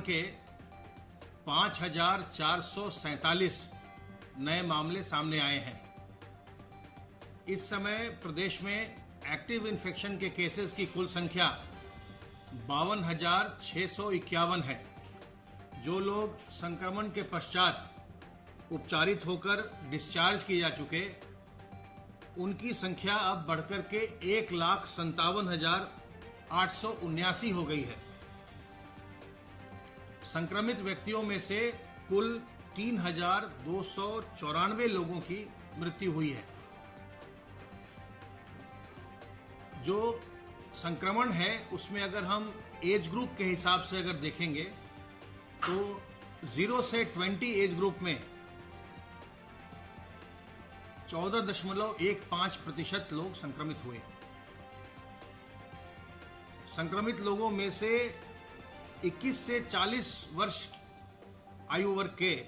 के 5,447 नए मामले सामने आए हैं। इस समय प्रदेश में एक्टिव इन्फेक्शन के केसेस की कुल संख्या 52,651 है। जो लोग संक्रमण के पश्चात उपचारित होकर डिस्चार्ज किए जा चुके, उनकी संख्या अब बढ़कर के 1,57,879 हो गई है। संक्रमित व्यक्तियों में से कुल 3,294 लोगों की मृत्यु हुई है। जो संक्रमण है उसमें अगर हम एज ग्रुप के हिसाब से अगर देखेंगे तो 0 से 20 एज ग्रुप में 14.15% लोग संक्रमित हुए। संक्रमित लोगों में से 21 से 40 वर्ष आयु वर्ग के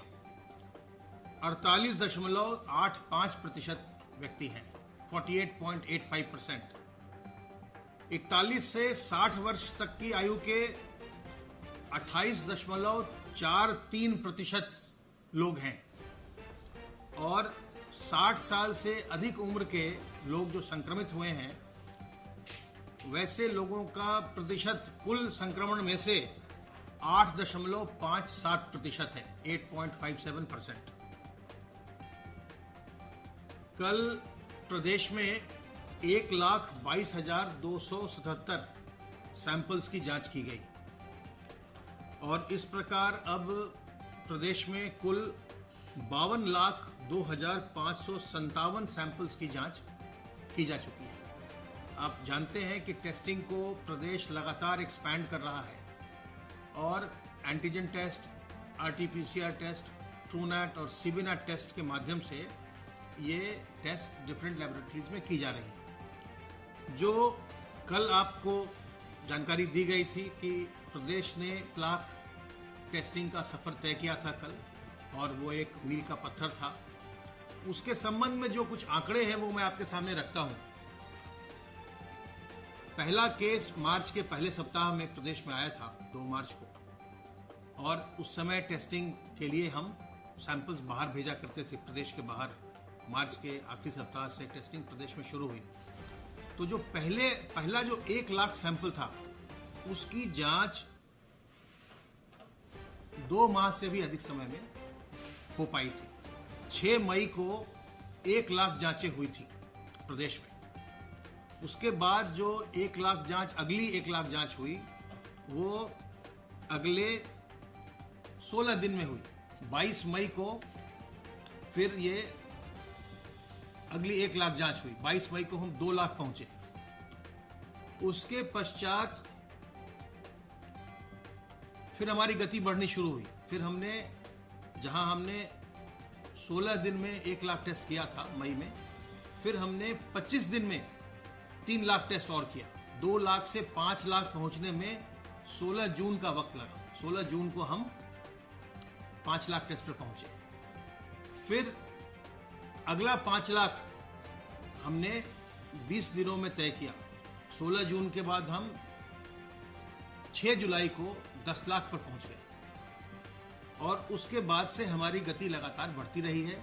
48.85% व्यक्ति हैं, 48.85%। 41 से 60 वर्ष तक की आयु के 28.43% लोग हैं और 60 साल से अधिक उम्र के लोग जो संक्रमित हुए हैं, वैसे लोगों का प्रतिशत कुल संक्रमण में से 8.57% है, 8.57%। कल प्रदेश में 1,22,277 सैंपल्स की जांच की गई और इस प्रकार अब प्रदेश में कुल 52,02,557 सैंपल्स की जांच की जा चुकी है। आप जानते हैं कि टेस्टिंग को प्रदेश लगातार एक्सपैंड कर रहा है और antigen test, RT PCR test, Truenat और सीबीनैट टेस्ट के माध्यम से ये टेस्ट डिफरेंट लैबोरेटरीज में की जा रही है। जो कल आपको जानकारी दी गई थी कि प्रदेश ने 1 लाख टेस्टिंग का सफर तय किया था कल, और वो एक मील का पत्थर था। उसके संबंध में जो कुछ आंकड़े हैं वो मैं आपके सामने रखता हूं। पहला केस मार्च के पहले सप्ताह में प्रदेश में आया था, 2 मार्च को, और उस समय टेस्टिंग के लिए हम सैंपल्स बाहर भेजा करते थे, प्रदेश के बाहर। मार्च के आखिरी सप्ताह से टेस्टिंग प्रदेश में शुरू हुई। तो जो पहला जो 1 लाख सैंपल था, उसकी जांच 2 माह से भी अधिक समय में हो पाई थी। 6 मई को 1 लाख जांचें हुई थी प्रदेश में। उसके बाद जो 1 लाख जांच, अगली 1 लाख जांच हुई, वो अगले 16 दिन में हुई। 22 मई को फिर ये अगली 1 लाख जांच हुई। 22 मई को हम 2 लाख पहुंचे। उसके पश्चात फिर हमारी गति बढ़नी शुरू हुई। फिर जहां हमने 16 दिन में 1 लाख टेस्ट किया था मई में, फिर हमने 25 दिन में 3 लाख टेस्ट और किया। 2 लाख से 5 लाख पहुंचने में 16 जून का वक्त लगा। 16 जून को हम 5 लाख टेस्ट पर पहुंचे। फिर अगला 5 लाख हमने 20 दिनों में तय किया। 16 जून के बाद हम 6 जुलाई को 10 लाख पर पहुंच गए और उसके बाद से हमारी गति लगातार बढ़ती रही है।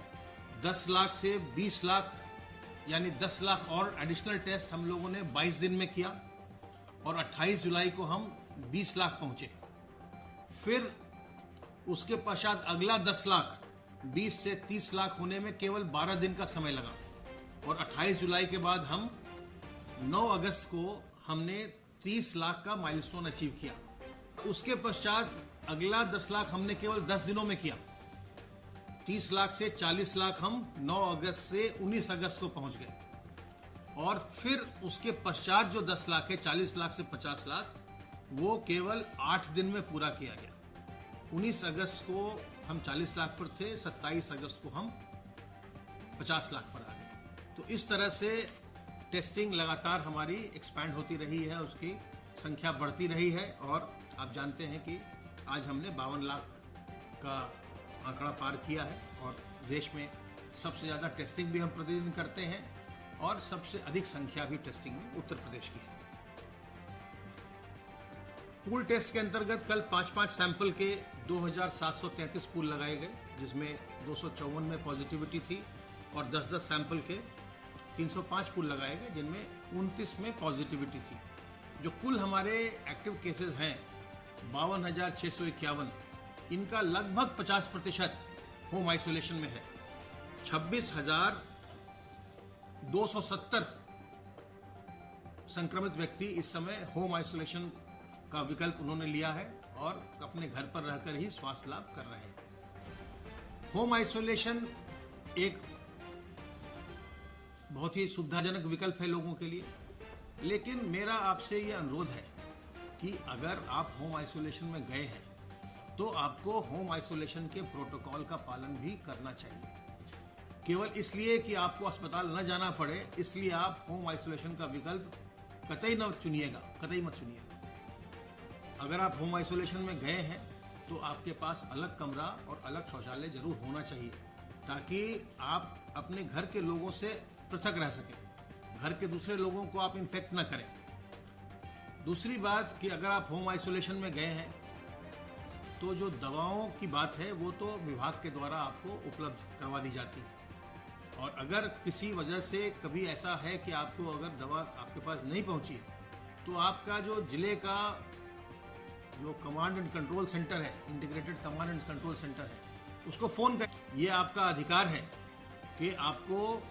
10 लाख से 20 लाख, यानी 10 लाख और एडिशनल टेस्ट हम लोगों ने 22 दिन में किया और 28 जुलाई को हम 20 लाख पहुंचे। फिर उसके पश्चात अगला 10 लाख 20 से 30 लाख होने में केवल 12 दिन का समय लगा और 28 जुलाई के बाद हम 9 अगस्त को हमने 30 लाख का माइलस्टोन अचीव किया। उसके पश्चात अगला 10 लाख हमने केवल 10 दिनों में किया। 30 लाख से 40 लाख हम 9 अगस्त से 19 अगस्त को पहुंच गए और फिर उसके पश्चात जो 10 लाख है, 40 लाख से 50 लाख, वो केवल 8 दिन में पूरा किया गया। 19 अगस्त को हम 40 लाख पर थे, 27 अगस्त को हम 50 लाख पर आ गए। तो इस तरह से टेस्टिंग लगातार हमारी एक्सपैंड होती रही है, उसकी संख्या बढ़ती रही है और आप जानते हैं कि आज हमने 52 लाख का आंकड़ा पार किया है और देश में सबसे ज़्यादा टेस्टिंग भी हम प्रतिदिन करते हैं और सबसे अधिक संख्या भी टेस्टिंग में उत्तर प्रदेश की है। पूल टेस्ट के अंतर्गत कल 5-5 सैंपल के 2733 पूल लगाए गए, जिसमें 254 में पॉजिटिविटी थी और 10-10 सैंपल के 305 पूल लगाए गए, जिनमें 29 में पॉजिटिविटी थी। जो कुल हमारे एक्टिव केसेस हैं 52,651, इनका लगभग 50% होम आइसोलेशन में है। 26,270 संक्रमित व्यक्ति इस समय होम आइसोलेशन का विकल्प उन्होंने लिया है और अपने घर पर रहकर ही स्वास्थ्य लाभ कर रहे हैं। होम आइसोलेशन एक बहुत ही सुविधाजनक विकल्प है लोगों के लिए, लेकिन मेरा आपसे यह अनुरोध है कि अगर आप होम आइसोलेशन में गए हैं तो आपको होम आइसोलेशन के प्रोटोकॉल का पालन भी करना चाहिए। केवल इसलिए कि आपको अस्पताल न जाना पड़े, इसलिए आप होम आइसोलेशन का विकल्प कतई न चुनिएगा, कतई मत चुनिएगा। अगर आप होम आइसोलेशन में गए हैं तो आपके पास अलग कमरा और अलग शौचालय जरूर होना चाहिए, ताकि आप अपने घर के लोगों से पृथक रह सकें, घर के दूसरे लोगों को आप इन्फेक्ट न करें। दूसरी बात कि अगर आप होम आइसोलेशन में गए हैं तो जो दवाओं की बात है वो तो विभाग के द्वारा आपको उपलब्ध करवा दी जाती है, और अगर किसी वजह से कभी ऐसा है कि आपको अगर दवा आपके पास नहीं पहुंची है तो आपका जो जिले का जो कमांड एंड कंट्रोल सेंटर है, integrated command and control centre है, उसको फोन कर, ये आपका अधिकार है कि आपको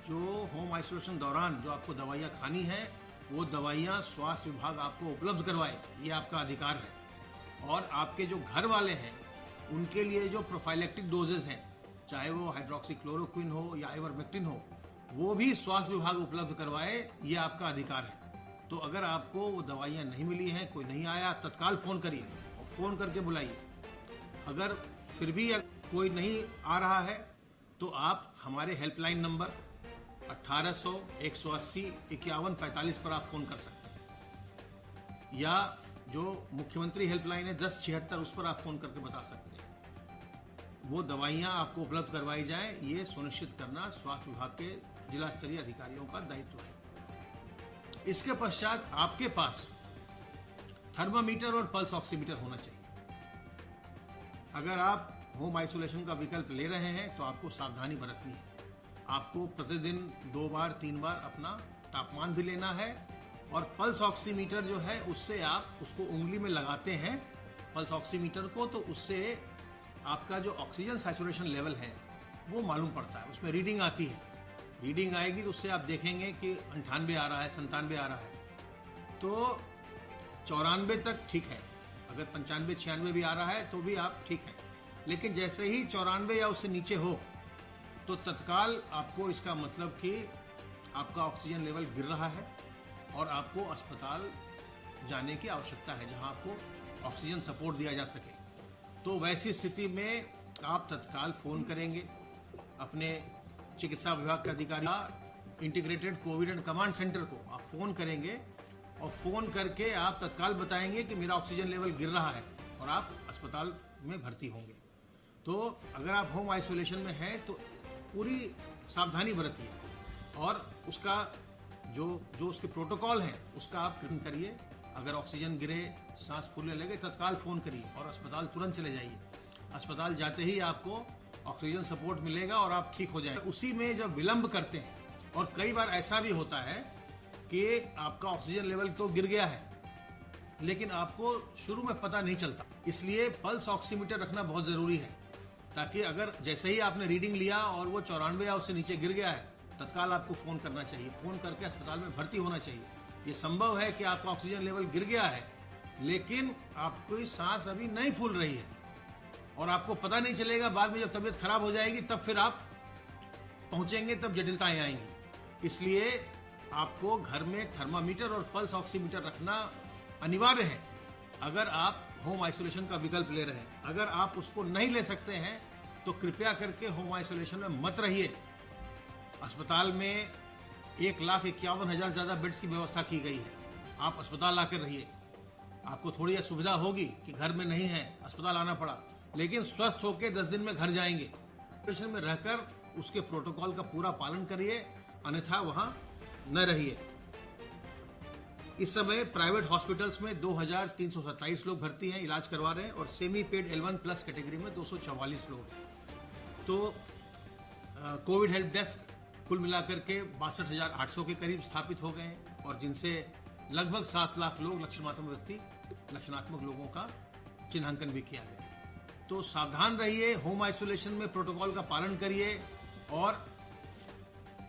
जो होम आइसोलेशन दौरान जो आपको दवाइयाँ खानी है वो दवाइयाँ स्वास्थ्य विभाग आपको उपलब्ध करवाए, ये आपका अधिकार है। और आपके जो घर वाले हैं उनके लिए जो प्रोफाइलेक्टिक डोजेज हैं, चाहे वो हाइड्रोक्सीक्लोरोक्विन हो या आइवरमेक्टिन हो, वो भी स्वास्थ्य विभाग उपलब्ध करवाए, ये आपका अधिकार है। तो अगर आपको वो दवाइयाँ नहीं मिली हैं, कोई नहीं आया, तत्काल फोन करिए और फोन करके बुलाइए। अगर फिर भी कोई नहीं आ रहा है तो आप हमारे हेल्पलाइन नंबर 1800 180 51 45 पर आप फोन कर सकते हैं, या जो मुख्यमंत्री हेल्पलाइन है 1076 उस पर आप फोन करके बता सकते हैं। वो दवाइयां आपको उपलब्ध करवाई जाएं, ये सुनिश्चित करना स्वास्थ्य विभाग के जिला स्तरीय अधिकारियों का दायित्व है। इसके पश्चात आपके पास थर्मामीटर और पल्स ऑक्सीमीटर होना चाहिए। अगर आप होम आइसोलेशन का विकल्प ले रहे हैं तो आपको सावधानी बरतनी है। आपको प्रतिदिन 2 बार 3 बार अपना तापमान भी लेना है, और पल्स ऑक्सीमीटर जो है उससे आप उसको उंगली में लगाते हैं पल्स ऑक्सीमीटर को, तो उससे आपका जो ऑक्सीजन सैचुरेशन लेवल है वो मालूम पड़ता है, उसमें रीडिंग आती है। रीडिंग आएगी तो उससे आप देखेंगे कि 98 आ रहा है, 97 आ रहा है, तो 94 तक ठीक है। अगर 95 96 भी आ रहा है तो भी आप ठीक है, लेकिन जैसे ही 94 या उससे नीचे हो तो तत्काल आपको इसका मतलब कि आपका ऑक्सीजन लेवल गिर रहा है और आपको अस्पताल जाने की आवश्यकता है, जहां आपको ऑक्सीजन सपोर्ट दिया जा सके। तो वैसी स्थिति में आप तत्काल फोन करेंगे अपने चिकित्सा विभाग के अधिकारी, integrated Covid and command centre को आप फोन करेंगे, और फोन करके आप तत्काल बताएंगे कि मेरा ऑक्सीजन लेवल गिर रहा है, और आप अस्पताल में भर्ती होंगे। तो अगर आप होम आइसोलेशन में हैं तो पूरी सावधानी बरतिए, और उसका जो उसके प्रोटोकॉल हैं उसका आप पालन करिए। अगर ऑक्सीजन गिरे, सांस फूलने लगे, तत्काल फोन करिए और अस्पताल तुरंत चले जाइए। अस्पताल जाते ही आपको ऑक्सीजन सपोर्ट मिलेगा और आप ठीक हो जाएंगे। उसी में जब विलंब करते हैं, और कई बार ऐसा भी होता है कि आपका ऑक्सीजन लेवल तो गिर गया है लेकिन आपको शुरू में पता नहीं चलता, इसलिए पल्स ऑक्सीमीटर रखना बहुत जरूरी है, ताकि अगर जैसे ही आपने रीडिंग लिया और वो 94 या उससे नीचे गिर गया है, तत्काल आपको फोन करना चाहिए, फोन करके अस्पताल में भर्ती होना चाहिए। ये संभव है कि आपका ऑक्सीजन लेवल गिर गया है लेकिन आपकी सांस अभी नहीं फूल रही है, और आपको पता नहीं चलेगा, बाद में जब तबीयत खराब हो जाएगी तब फिर आप पहुंचेंगे, तब जटिलताएं आएंगी। इसलिए आपको घर में थर्मामीटर और पल्स ऑक्सीमीटर रखना अनिवार्य है अगर आप होम आइसोलेशन का विकल्प ले रहे हैं। अगर आप उसको नहीं ले सकते हैं तो कृपया करके होम आइसोलेशन में मत रहिए। अस्पताल में 1,51,000 ज्यादा बेड्स की व्यवस्था की गई है, आप अस्पताल आकर रहिए। आपको थोड़ी असुविधा होगी कि घर में नहीं है, अस्पताल आना पड़ा, लेकिन स्वस्थ होकर 10 दिन में घर जाएंगे। आइसोलेशन में रहकर उसके प्रोटोकॉल का पूरा पालन करिए, अन्यथा वहां न रहिए। इस समय प्राइवेट हॉस्पिटल्स में 2327 लोग भर्ती हैं, इलाज करवा रहे हैं, और semi paid L1 plus category में 244 लोग हैं। तो कोविड हेल्प डेस्क कुल मिलाकर के 62,800 के करीब स्थापित हो गए हैं, और जिनसे लगभग 7 लाख लोग लक्षणात्मक लोगों का चिन्हांकन भी किया गया। तो सावधान रहिए, होम आइसोलेशन में प्रोटोकॉल का पालन करिए, और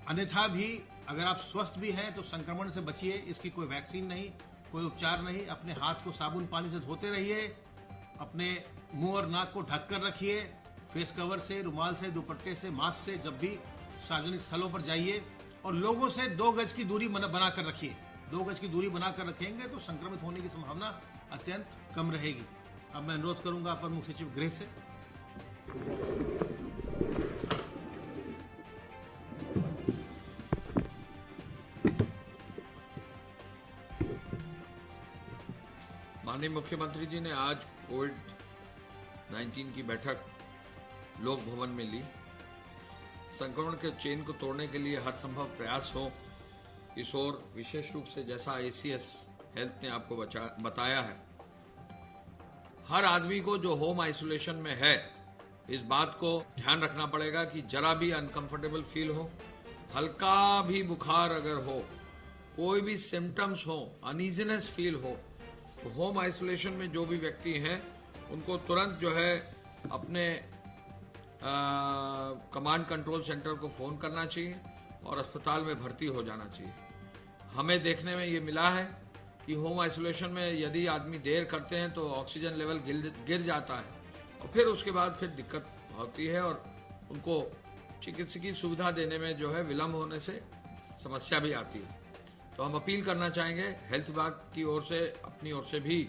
अन्यथा भी अगर आप स्वस्थ भी हैं तो संक्रमण से बचिए। इसकी कोई वैक्सीन नहीं, कोई उपचार नहीं। अपने हाथ को साबुन पानी से धोते रहिए, अपने मुंह और नाक को ढक कर रखिए, फेस कवर से, रुमाल से, दुपट्टे से, मास्क से जब भी सार्वजनिक स्थलों पर जाइए, और लोगों से 2 गज की दूरी बनाकर रखिए। 2 गज की दूरी बनाकर रखेंगे तो संक्रमित होने की संभावना अत्यंत कम रहेगी। अब मैं अनुरोध करूंगा अपर मुख्य सचिव गृह से। माननीय मुख्यमंत्री जी ने आज कोविड-19 की बैठक लोक भवन में ली। संक्रमण के चेन को तोड़ने के लिए हर संभव प्रयास हो, इस ओर विशेष रूप से जैसा ACS हेल्थ ने आपको बताया है, हर आदमी को जो होम आइसोलेशन में है, इस बात को ध्यान रखना पड़ेगा कि जरा भी अनकंफर्टेबल फील हो, हल्का भी बुखार अगर हो, कोई भी सिम्टम्स हो, अनईजीनेस फील हो, तो होम आइसोलेशन में जो भी व्यक्ति हैं उनको तुरंत जो है अपने कमांड कंट्रोल सेंटर को फोन करना चाहिए और अस्पताल में भर्ती हो जाना चाहिए। हमें देखने में ये मिला है कि होम आइसोलेशन में यदि आदमी देर करते हैं तो ऑक्सीजन लेवल गिर जाता है, और फिर उसके बाद फिर दिक्कत होती है, और उनको चिकित्सकीय सुविधा देने में जो है विलंब होने से समस्या भी आती है। तो हम अपील करना चाहेंगे हेल्थ विभाग की ओर से, अपनी ओर से भी,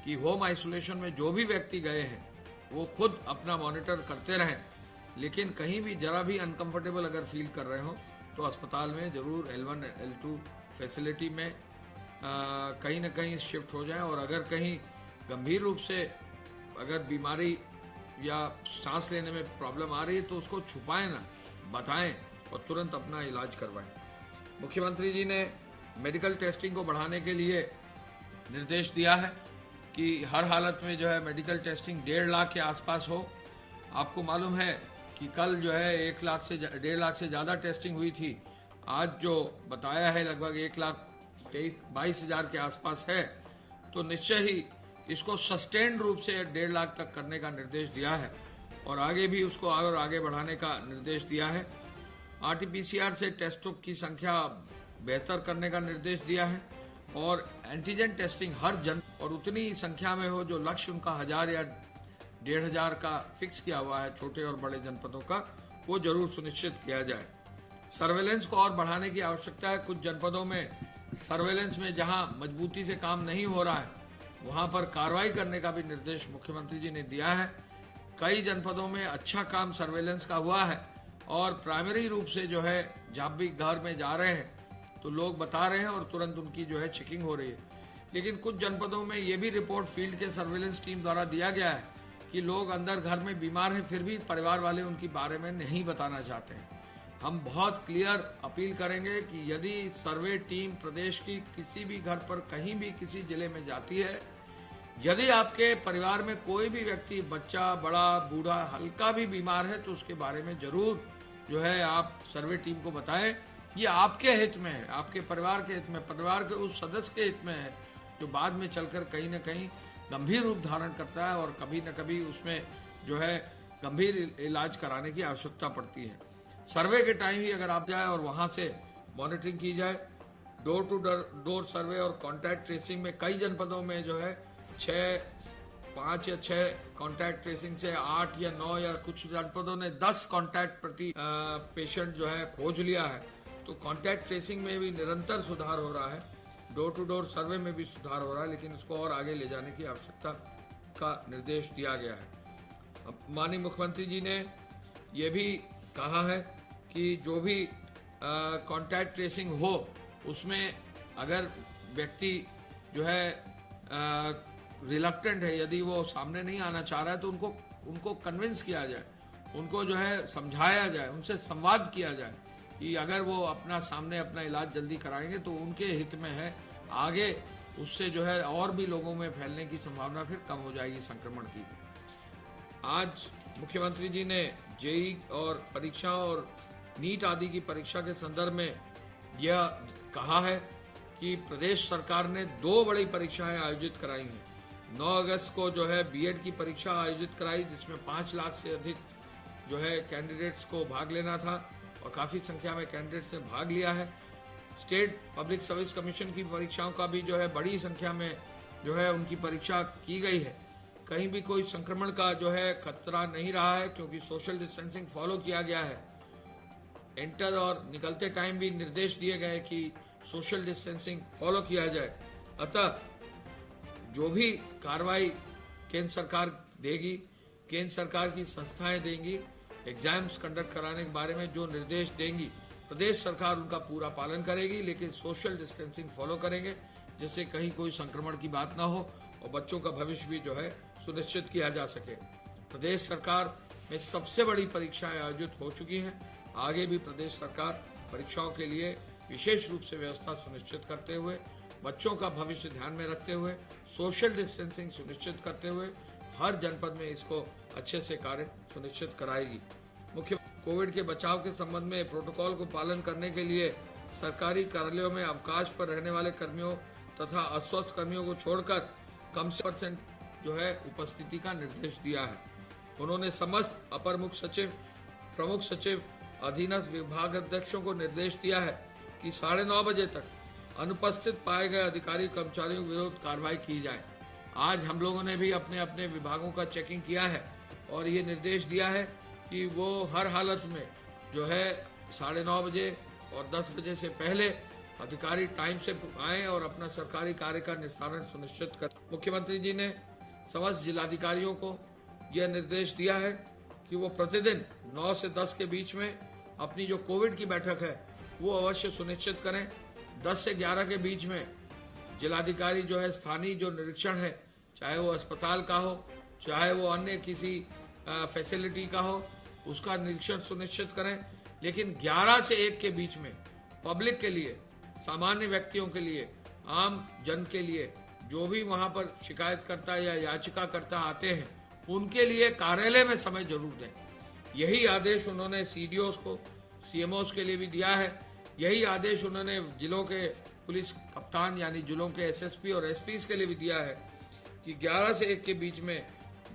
कि होम आइसोलेशन में जो भी व्यक्ति गए हैं वो खुद अपना मॉनिटर करते रहें, लेकिन कहीं भी जरा भी अनकंफर्टेबल अगर फील कर रहे हो तो अस्पताल में जरूर L1 L2 फैसिलिटी में कहीं न कहीं शिफ्ट हो जाएं, और अगर कहीं गंभीर रूप से अगर बीमारी या सांस लेने में प्रॉब्लम आ रही है तो उसको छुपाएं ना, बताएं और तुरंत अपना इलाज करवाएं। मुख्यमंत्री जी ने मेडिकल टेस्टिंग को बढ़ाने के लिए निर्देश दिया है कि हर हालत में जो है मेडिकल टेस्टिंग 1.5 लाख के आसपास हो। आपको मालूम है कि कल जो है 1 लाख से 1.5 लाख से ज्यादा टेस्टिंग हुई थी, आज जो बताया है लगभग 1,22,000 के आसपास है। तो निश्चय ही इसको सस्टेन्ड रूप से 1.5 लाख तक करने का निर्देश दिया है, और आगे भी उसको और आगे बढ़ाने का निर्देश दिया है। RT-PCR से टेस्टों की संख्या बेहतर करने का निर्देश दिया है, और एंटीजन टेस्टिंग हर जन और उतनी संख्या में हो जो लक्ष्य उनका 1000 या 1,500 का फिक्स किया हुआ है छोटे और बड़े जनपदों का, वो जरूर सुनिश्चित किया जाए। सर्वेलेंस को और बढ़ाने की आवश्यकता है। कुछ जनपदों में सर्वेलेंस में जहां मजबूती से काम नहीं हो रहा है वहां पर कार्रवाई करने का भी निर्देश मुख्यमंत्री जी ने दिया है। कई जनपदों में अच्छा काम सर्वेलेंस का हुआ है, और प्राइमरी रूप से जो है जब भी घर में जा रहे हैं तो लोग बता रहे हैं और तुरंत उनकी जो है चेकिंग हो रही है। लेकिन कुछ जनपदों में ये भी रिपोर्ट फील्ड के सर्वेलेंस टीम द्वारा दिया गया है कि लोग अंदर घर में बीमार हैं, फिर भी परिवार वाले उनके बारे में नहीं बताना चाहते हैं। हम बहुत क्लियर अपील करेंगे कि यदि सर्वे टीम प्रदेश की किसी भी घर पर कहीं भी किसी जिले में जाती है, यदि आपके परिवार में कोई भी व्यक्ति, बच्चा, बड़ा, बूढ़ा, हल्का भी बीमार है, तो उसके बारे में जरूर जो है आप सर्वे टीम को बताएं। ये आपके हित में है, आपके परिवार के हित में, परिवार के उस सदस्य के हित में है जो बाद में चलकर कहीं न कहीं गंभीर रूप धारण करता है, और कभी न कभी उसमें जो है गंभीर इलाज कराने की आवश्यकता पड़ती है। सर्वे के टाइम ही अगर आप जाए और वहां से मॉनिटरिंग की जाए, डोर टू डोर सर्वे और कॉन्टैक्ट ट्रेसिंग में कई जनपदों में जो है 5 या 6 कॉन्टैक्ट ट्रेसिंग से 8 या 9 या कुछ जनपदों ने 10 कॉन्टैक्ट प्रति पेशेंट जो है खोज लिया है। तो कॉन्टैक्ट ट्रेसिंग में भी निरंतर सुधार हो रहा है, डोर टू डोर सर्वे में भी सुधार हो रहा है, लेकिन इसको और आगे ले जाने की आवश्यकता का निर्देश दिया गया है। माननीय मुख्यमंत्री जी ने ये भी कहा है कि जो भी कॉन्टैक्ट ट्रेसिंग हो उसमें अगर व्यक्ति जो है रिलक्टेंट है, यदि वो सामने नहीं आना चाह रहा है, तो उनको कन्विंस किया जाए, उनको जो है समझाया जाए, उनसे संवाद किया जाए कि अगर वो अपना सामने अपना इलाज जल्दी कराएंगे तो उनके हित में है आगे उससे जो है और भी लोगों में फैलने की संभावना फिर कम हो जाएगी संक्रमण की। आज मुख्यमंत्री जी ने जेईई और परीक्षा और नीट आदि की परीक्षा के संदर्भ में यह कहा है कि प्रदेश सरकार ने 2 बड़ी परीक्षाएं आयोजित कराई हैं। 9 अगस्त को जो है बीएड की परीक्षा आयोजित कराई, जिसमें 5 लाख से अधिक जो है कैंडिडेट्स को भाग लेना था और काफी संख्या में कैंडिडेट्स ने भाग लिया है। स्टेट पब्लिक सर्विस कमीशन की परीक्षाओं का भी जो है बड़ी संख्या में जो है उनकी परीक्षा की गई है। कहीं भी कोई संक्रमण का जो है खतरा नहीं रहा है, क्योंकि सोशल डिस्टेंसिंग फॉलो किया गया है। एंटर और निकलते टाइम भी निर्देश दिए गए कि सोशल डिस्टेंसिंग फॉलो किया जाए। अतः जो भी कार्रवाई केंद्र सरकार देगी, केंद्र सरकार की संस्थाएं देंगी, एग्जाम्स कंडक्ट कराने के बारे में जो निर्देश देंगी, प्रदेश सरकार उनका पूरा पालन करेगी, लेकिन सोशल डिस्टेंसिंग फॉलो करेंगे, जिससे कहीं कोई संक्रमण की बात ना हो और बच्चों का भविष्य भी जो है सुनिश्चित किया जा सके। प्रदेश सरकार में सबसे बड़ी परीक्षाएं आयोजित हो चुकी हैं। आगे भी प्रदेश सरकार परीक्षाओं के लिए विशेष रूप से व्यवस्था सुनिश्चित करते हुए, बच्चों का भविष्य ध्यान में रखते हुए, सोशल डिस्टेंसिंग सुनिश्चित करते हुए हर जनपद में इसको अच्छे से कार्य सुनिश्चित कराएगी। मुख्य कोविड के बचाव के संबंध में प्रोटोकॉल को पालन करने के लिए सरकारी कार्यालयों में अवकाश पर रहने वाले कर्मियों तथा अस्वस्थ कर्मियों को छोड़कर कम से % जो है उपस्थिति का निर्देश दिया है। उन्होंने समस्त अपर मुख्य सचिव, प्रमुख सचिव, अधीनस्थ विभाग अध्यक्षों को निर्देश दिया है कि 9:30 बजे तक अनुपस्थित पाए गए अधिकारी कर्मचारियों के विरुद्ध कार्रवाई की जाए। आज हम लोगों ने भी अपने अपने विभागों का चेकिंग किया है और ये निर्देश दिया है कि वो हर हालत में जो है 9:30 बजे और 10 बजे से पहले अधिकारी टाइम से आए और अपना सरकारी कार्य का निस्तारण सुनिश्चित कर। मुख्यमंत्री जी ने समस्त जिलाधिकारियों को यह निर्देश दिया है कि वो प्रतिदिन 9 से 10 के बीच में अपनी जो कोविड की बैठक है वो अवश्य सुनिश्चित करें। 10 से 11 के बीच में जिलाधिकारी जो है स्थानीय जो निरीक्षण है, चाहे वो अस्पताल का हो, चाहे वो अन्य किसी फैसिलिटी का हो, उसका निरीक्षण सुनिश्चित करें। लेकिन 11 से 1 के बीच में पब्लिक के लिए, सामान्य व्यक्तियों के लिए, आम जन के लिए जो भी वहां पर शिकायतकर्ता या याचिकाकर्ता आते हैं उनके लिए कार्यालय में समय जरूर दें। यही आदेश उन्होंने सीडीओस को, सीएमओस के लिए भी दिया है। यही आदेश उन्होंने जिलों के पुलिस कप्तान यानी जिलों के एसएसपी और एसपीस के लिए भी दिया है कि 11 से 1 के बीच में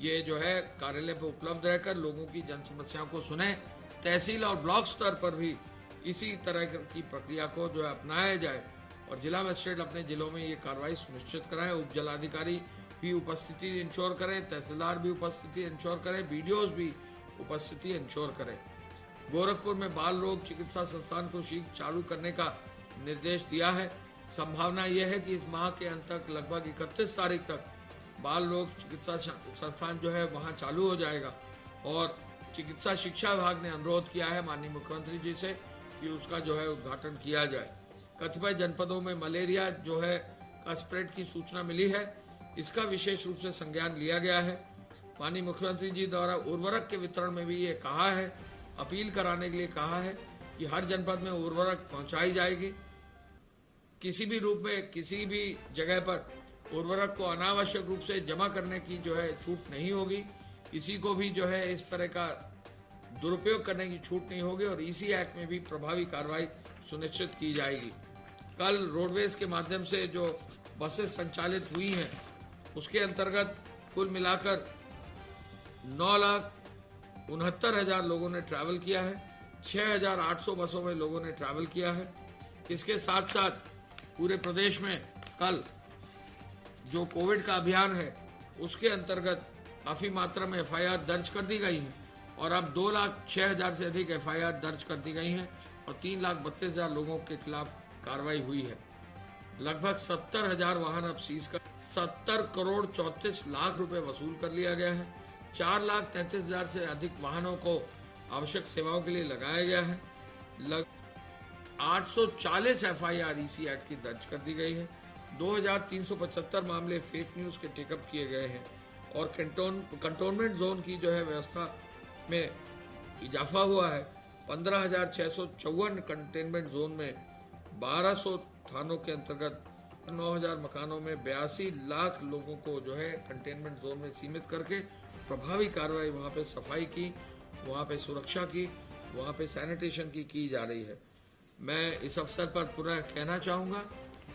ये जो है कार्यालय पर उपलब्ध रहकर लोगों की जन समस्याओं को सुने। तहसील और ब्लॉक स्तर पर भी इसी तरह की प्रक्रिया को जो है अपनाया जाए और जिला मजिस्ट्रेट अपने जिलों में ये कार्रवाई सुनिश्चित कराएं। उप जिलाधिकारी भी उपस्थिति इंश्योर करें, तहसीलदार भी उपस्थिति इंश्योर करें, बीडीओस भी उपस्थिति इंश्योर करें। गोरखपुर में बाल रोग चिकित्सा संस्थान को शीघ्र चालू करने का निर्देश दिया है। संभावना यह है कि इस माह के अंत तक लगभग 31 तारीख तक बाल रोग चिकित्सा संस्थान जो है वहां चालू हो जाएगा और चिकित्सा शिक्षा विभाग ने अनुरोध किया है माननीय मुख्यमंत्री जी से कि उसका जो है उद्घाटन किया जाए। कतिपय जनपदों में मलेरिया जो है का स्प्रेड की सूचना मिली है, इसका विशेष रूप से संज्ञान लिया गया है। माननीय मुख्यमंत्री जी द्वारा उर्वरक के वितरण में भी ये कहा है, अपील कराने के लिए कहा है कि हर जनपद में उर्वरक पहुंचाई जाएगी। किसी भी रूप में किसी भी जगह पर उर्वरक को अनावश्यक रूप से जमा करने की जो है छूट नहीं होगी। किसी को भी जो है इस तरह का दुरुपयोग करने की छूट नहीं होगी और इसी एक्ट में भी प्रभावी कार्रवाई सुनिश्चित की जाएगी। कल रोडवेज के माध्यम से जो बसेस संचालित हुई हैं उसके अंतर्गत कुल मिलाकर 9,69,000 लोगों ने ट्रैवल किया है। 6,800 बसों में लोगों ने ट्रैवल किया है। इसके साथ साथ पूरे प्रदेश में कल जो कोविड का अभियान है उसके अंतर्गत काफी मात्रा में एफआईआर दर्ज कर दी गई है और अब 2,06,000 से अधिक एफआईआर दर्ज कर दी गई हैं और 3,32,000 लोगों के खिलाफ कार्रवाई हुई है। लगभग 70,000 वाहन अब सीज कर 70 करोड़ 34 लाख रुपए वसूल कर लिया गया है। 4,33,000 से अधिक वाहनों को आवश्यक सेवाओं के लिए लगाया गया है। 840 एफआईआर इसी एक्ट की दर्ज कर दी गई है। 2,375 मामले फेक न्यूज के टेकअप किए गए हैं और कंटोनमेंट जोन की जो है व्यवस्था में इजाफा हुआ है। 15,654 कंटेनमेंट जोन में 1,200 थानों के अंतर्गत 9,000 मकानों में 82 लाख लोगों को जो है कंटेनमेंट जोन में सीमित करके प्रभावी कार्रवाई वहां पे सफाई की, वहां पे सुरक्षा की, वहां पे सैनिटेशन की जा रही है। मैं इस अवसर पर पुनः कहना चाहूंगा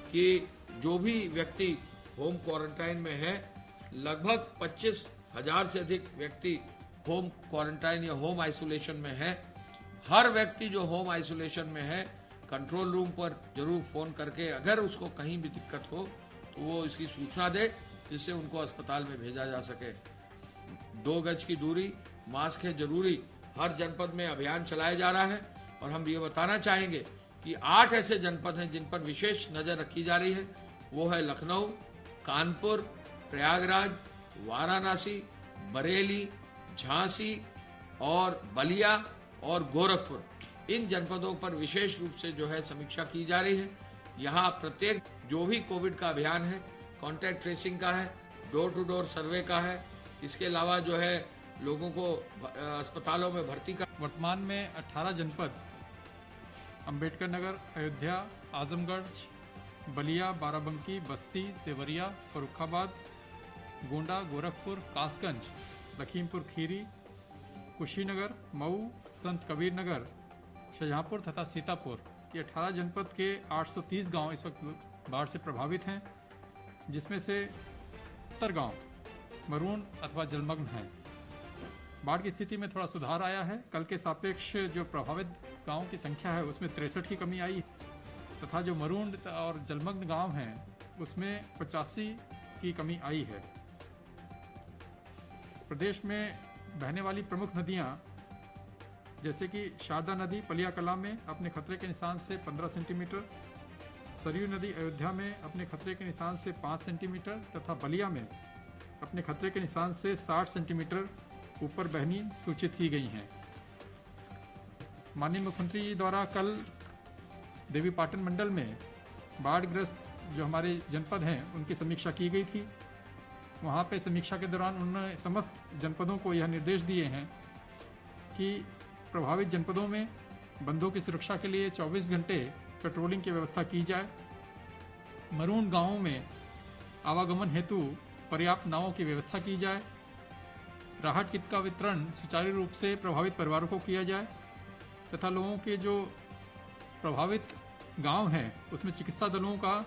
कि जो भी व्यक्ति होम क्वारंटाइन में है, लगभग 25,000 से अधिक व्यक्ति होम क्वारंटाइन या होम आइसोलेशन में है। हर व्यक्ति जो होम आइसोलेशन में है, कंट्रोल रूम पर जरूर फोन करके अगर उसको कहीं भी दिक्कत हो तो वो इसकी सूचना दे, जिससे उनको अस्पताल में भेजा जा सके। 2 गज की दूरी, मास्क है जरूरी। हर जनपद में अभियान चलाया जा रहा है और हम ये बताना चाहेंगे कि 8 ऐसे जनपद हैं जिन पर विशेष नजर रखी जा रही है। वो है लखनऊ, कानपुर, प्रयागराज, वाराणसी, बरेली, झांसी और बलिया और गोरखपुर। इन जनपदों पर विशेष रूप से जो है समीक्षा की जा रही है। यहाँ प्रत्येक जो भी कोविड का अभियान है, कॉन्टैक्ट ट्रेसिंग का है, डोर टू डोर सर्वे का है, इसके अलावा जो है लोगों को अस्पतालों में भर्ती का। वर्तमान में 18 जनपद अंबेडकर नगर, अयोध्या, आजमगढ़, बलिया, बाराबंकी, बस्ती, देवरिया, फर्रुखाबाद, गोंडा, गोरखपुर, कासगंज, लखीमपुर खीरी, कुशीनगर, मऊ, संत कबीर नगर, शाहजहांपुर तथा सीतापुर, ये 18 जनपद के 830 गांव इस वक्त बाढ़ से प्रभावित हैं, जिसमें से 70 गांव मरून अथवा जलमग्न हैं। बाढ़ की स्थिति में थोड़ा सुधार आया है। कल के सापेक्ष जो प्रभावित गांवों की संख्या है उसमें 63 की कमी आई तथा जो मरून और जलमग्न गांव हैं उसमें 85 की कमी आई है। प्रदेश में बहने वाली प्रमुख नदियां जैसे कि शारदा नदी पलिया कला में अपने खतरे के निशान से 15 सेंटीमीटर, सरयू नदी अयोध्या में अपने खतरे के निशान से 5 सेंटीमीटर तथा बलिया में अपने खतरे के निशान से 60 सेंटीमीटर ऊपर बहनी सूचित की गई हैं। माननीय मुख्यमंत्री जी द्वारा कल देवीपाटन मंडल में बाढ़ग्रस्त जो हमारे जनपद हैं उनकी समीक्षा की गई थी। वहां पे समीक्षा के दौरान उन्होंने समस्त जनपदों को यह निर्देश दिए हैं कि प्रभावित जनपदों में बंदों की सुरक्षा के लिए 24 घंटे पेट्रोलिंग की व्यवस्था की जाए। मरून गांवों में आवागमन हेतु पर्याप्त नावों की व्यवस्था की जाए। राहत किट का वितरण सुचारू रूप से प्रभावित परिवारों को किया जाए तथा लोगों के जो प्रभावित गांव हैं उसमें चिकित्सा दलों का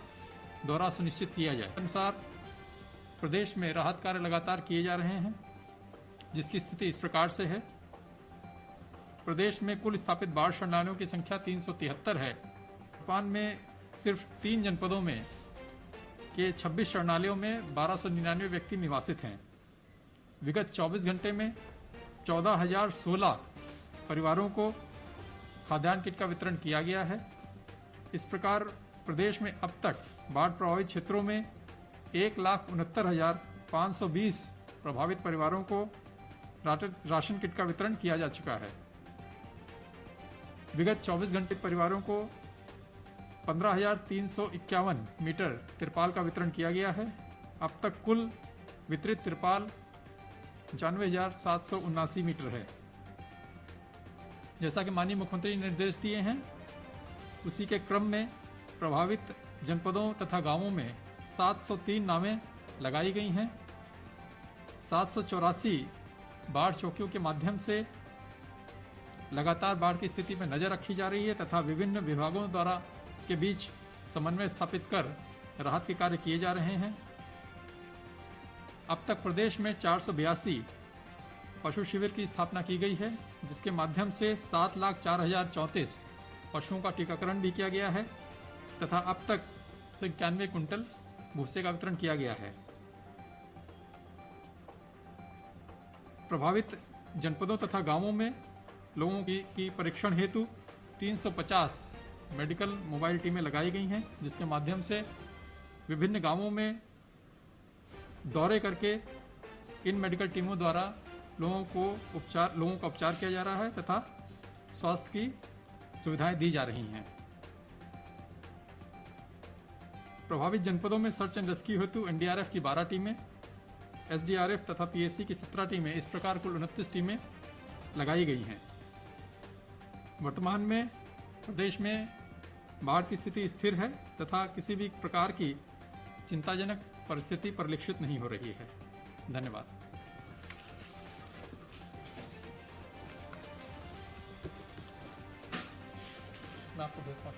दौरा सुनिश्चित किया जाए। अनुसार प्रदेश में राहत कार्य लगातार किए जा रहे हैं, जिसकी स्थिति इस प्रकार से है। प्रदेश में कुल स्थापित बाढ़ शरणार्थियों की संख्या 373 है। वर्तमान में सिर्फ 3 जनपदों में के 26 शरणालयों में 1299 व्यक्ति निवासित हैं। विगत 24 घंटे में 14,016 परिवारों को खाद्यान्न किट का वितरण किया गया है। इस प्रकार प्रदेश में अब तक बाढ़ प्रभावित क्षेत्रों में 1,69,520 प्रभावित परिवारों को राशन किट का वितरण किया जा चुका है। विगत 24 घंटे परिवारों को 15,351 मीटर तिरपाल का वितरण किया गया है। अब तक कुल वितरित तिरपाल 95,779 मीटर है। जैसा कि माननीय मुख्यमंत्री ने निर्देश दिए हैं, उसी के क्रम में प्रभावित जनपदों तथा गांवों में 703 नावें लगाई गई हैं। 784 बाढ़ चौकियों के माध्यम से लगातार बाढ़ की स्थिति में नजर रखी जा रही है तथा विभिन्न विभागों द्वारा के बीच समन्वय स्थापित कर राहत के कार्य किए जा रहे हैं। अब तक प्रदेश में 482 पशु शिविर की स्थापना की गई है, जिसके माध्यम से 7,04,034 पशुओं का टीकाकरण भी किया गया है तथा अब तक 91 कुंटल भूसे का वितरण किया गया है। प्रभावित जनपदों तथा गांवों में लोगों की परीक्षण हेतु 350 मेडिकल मोबाइल टीमें लगाई गई हैं, जिसके माध्यम से विभिन्न गांवों में दौरे करके इन मेडिकल टीमों द्वारा लोगों का उपचार किया जा रहा है तथा स्वास्थ्य की सुविधाएं दी जा रही हैं। प्रभावित जनपदों में सर्च एंड रेस्क्यू हेतु एनडीआरएफ की 12 टीमें, एसडीआरएफ तथा पीएससी की 17 टीमें, इस प्रकार कुल 29 टीमें लगाई गई हैं। वर्तमान में प्रदेश में बाढ़ की स्थिति स्थिर है तथा किसी भी प्रकार की चिंताजनक परिस्थिति परिलक्षित नहीं हो रही है। धन्यवाद। मैं आपको भेजता हूं।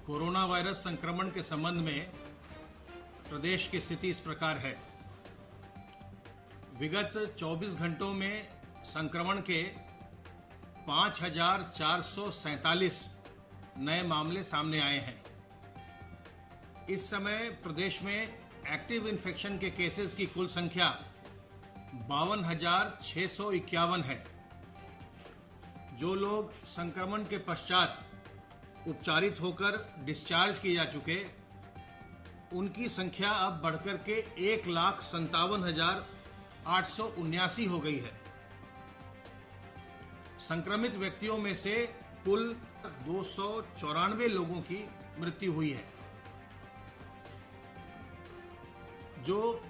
कोरोना वायरस संक्रमण के संबंध में प्रदेश की स्थिति इस प्रकार है। विगत 24 घंटों में संक्रमण के 5,447 नए मामले सामने आए हैं। इस समय प्रदेश में एक्टिव इन्फेक्शन के केसेस की कुल संख्या 52,651 है। जो लोग संक्रमण के पश्चात उपचारित होकर डिस्चार्ज किए जा चुके, उनकी संख्या अब बढ़कर के 1,57,879 हो गई है। संक्रमित व्यक्तियों में से कुल 294 लोगों की मृत्यु हुई है। जो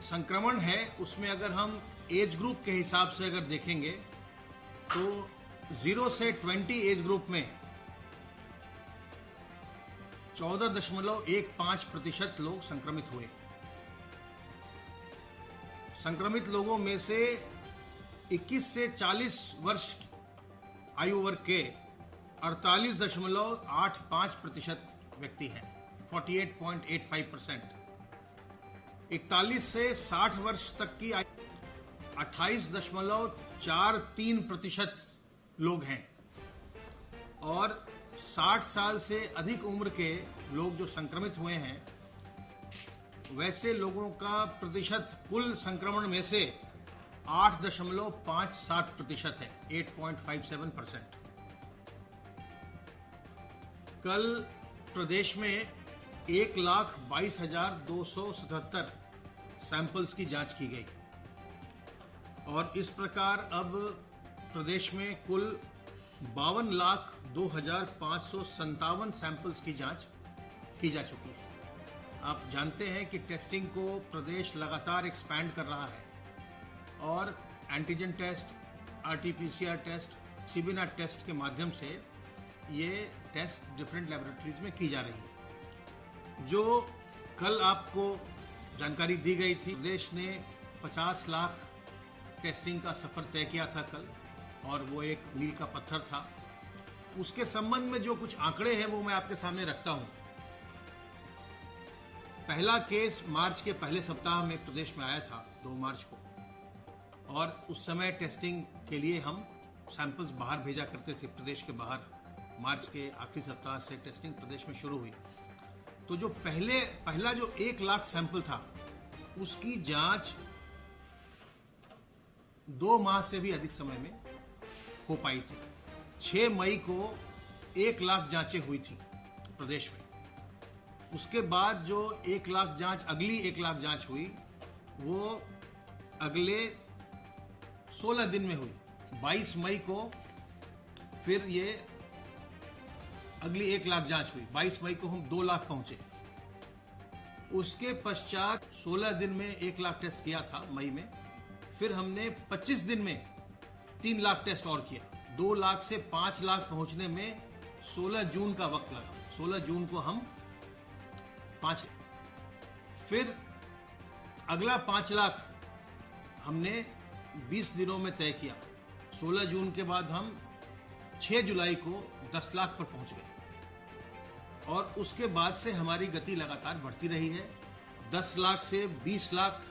संक्रमण है उसमें अगर हम एज ग्रुप के हिसाब से अगर देखेंगे तो 0 से 20 एज ग्रुप में 14.15% लोग संक्रमित हुए। संक्रमित लोगों में से 21 से 40 वर्ष आयु वर्ग के 48.85% व्यक्ति हैं, 48.85%। 41 से 60 वर्ष तक की 28.43% लोग हैं और 60 साल से अधिक उम्र के लोग जो संक्रमित हुए हैं, वैसे लोगों का प्रतिशत कुल संक्रमण में से 8.57% है, 8.57%। कल प्रदेश में 1,22,277 सैंपल्स की जांच की गई और इस प्रकार अब प्रदेश में कुल 52,02,557 सैंपल्स की जांच की जा चुकी है। आप जानते हैं कि टेस्टिंग को प्रदेश लगातार एक्सपैंड कर रहा है और antigen test, RT PCR test, CBNAAT test के माध्यम से ये टेस्ट डिफरेंट लैबोरेटरीज में की जा रही है। जो कल आपको जानकारी दी गई थी, प्रदेश ने 50 लाख टेस्टिंग का सफर तय किया था कल और वो एक मील का पत्थर था। उसके संबंध में जो कुछ आंकड़े हैं वो मैं आपके सामने रखता हूं। पहला केस मार्च के पहले सप्ताह में प्रदेश में आया था, 2 मार्च को, और उस समय टेस्टिंग के लिए हम सैंपल्स बाहर भेजा करते थे, प्रदेश के बाहर। मार्च के आखिरी सप्ताह से टेस्टिंग प्रदेश में शुरू हुई। तो जो पहला जो 1 लाख सैंपल था, उसकी जांच 2 माह से भी अधिक समय में हो पाई थी। 6 मई को 1 लाख जांचें हुई थी प्रदेश में। उसके बाद जो 1 लाख जांच, अगली 1 लाख जांच हुई, वो अगले 16 दिन में हुई। 22 मई को फिर ये अगली 1 लाख जांच हुई। 22 मई को हम 2 लाख पहुंचे। उसके पश्चात 16 दिन में 1 लाख टेस्ट किया था मई में। फिर हमने 25 दिन में 3 लाख टेस्ट और किया। 2 लाख से 5 लाख पहुंचने में 16 जून का वक्त लगा। 16 जून को हम 5, फिर अगला 5 लाख हमने 20 दिनों में तय किया। 16 जून के बाद हम 6 जुलाई को 10 लाख पर पहुंच गए और उसके बाद से हमारी गति लगातार बढ़ती रही है। 10 लाख से 20 लाख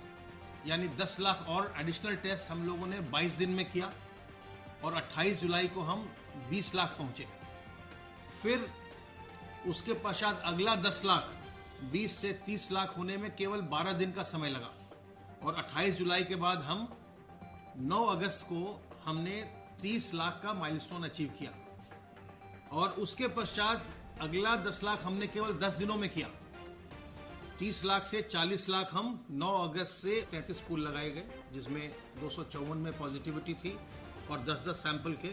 यानी 10 लाख और एडिशनल टेस्ट हम लोगों ने 22 दिन में किया और 28 जुलाई को हम 20 लाख पहुंचे। फिर उसके पश्चात अगला 10 लाख 20 से 30 लाख होने में केवल 12 दिन का समय लगा और 28 जुलाई के बाद हम 9 अगस्त को हमने 30 लाख का माइलस्टोन अचीव किया और उसके पश्चात अगला 10 लाख हमने केवल 10 दिनों में किया। 30 लाख से 40 लाख हम 9 अगस्त से 33 पूल लगाए गए, जिसमें 254 में पॉजिटिविटी थी और 10-10 सैंपल के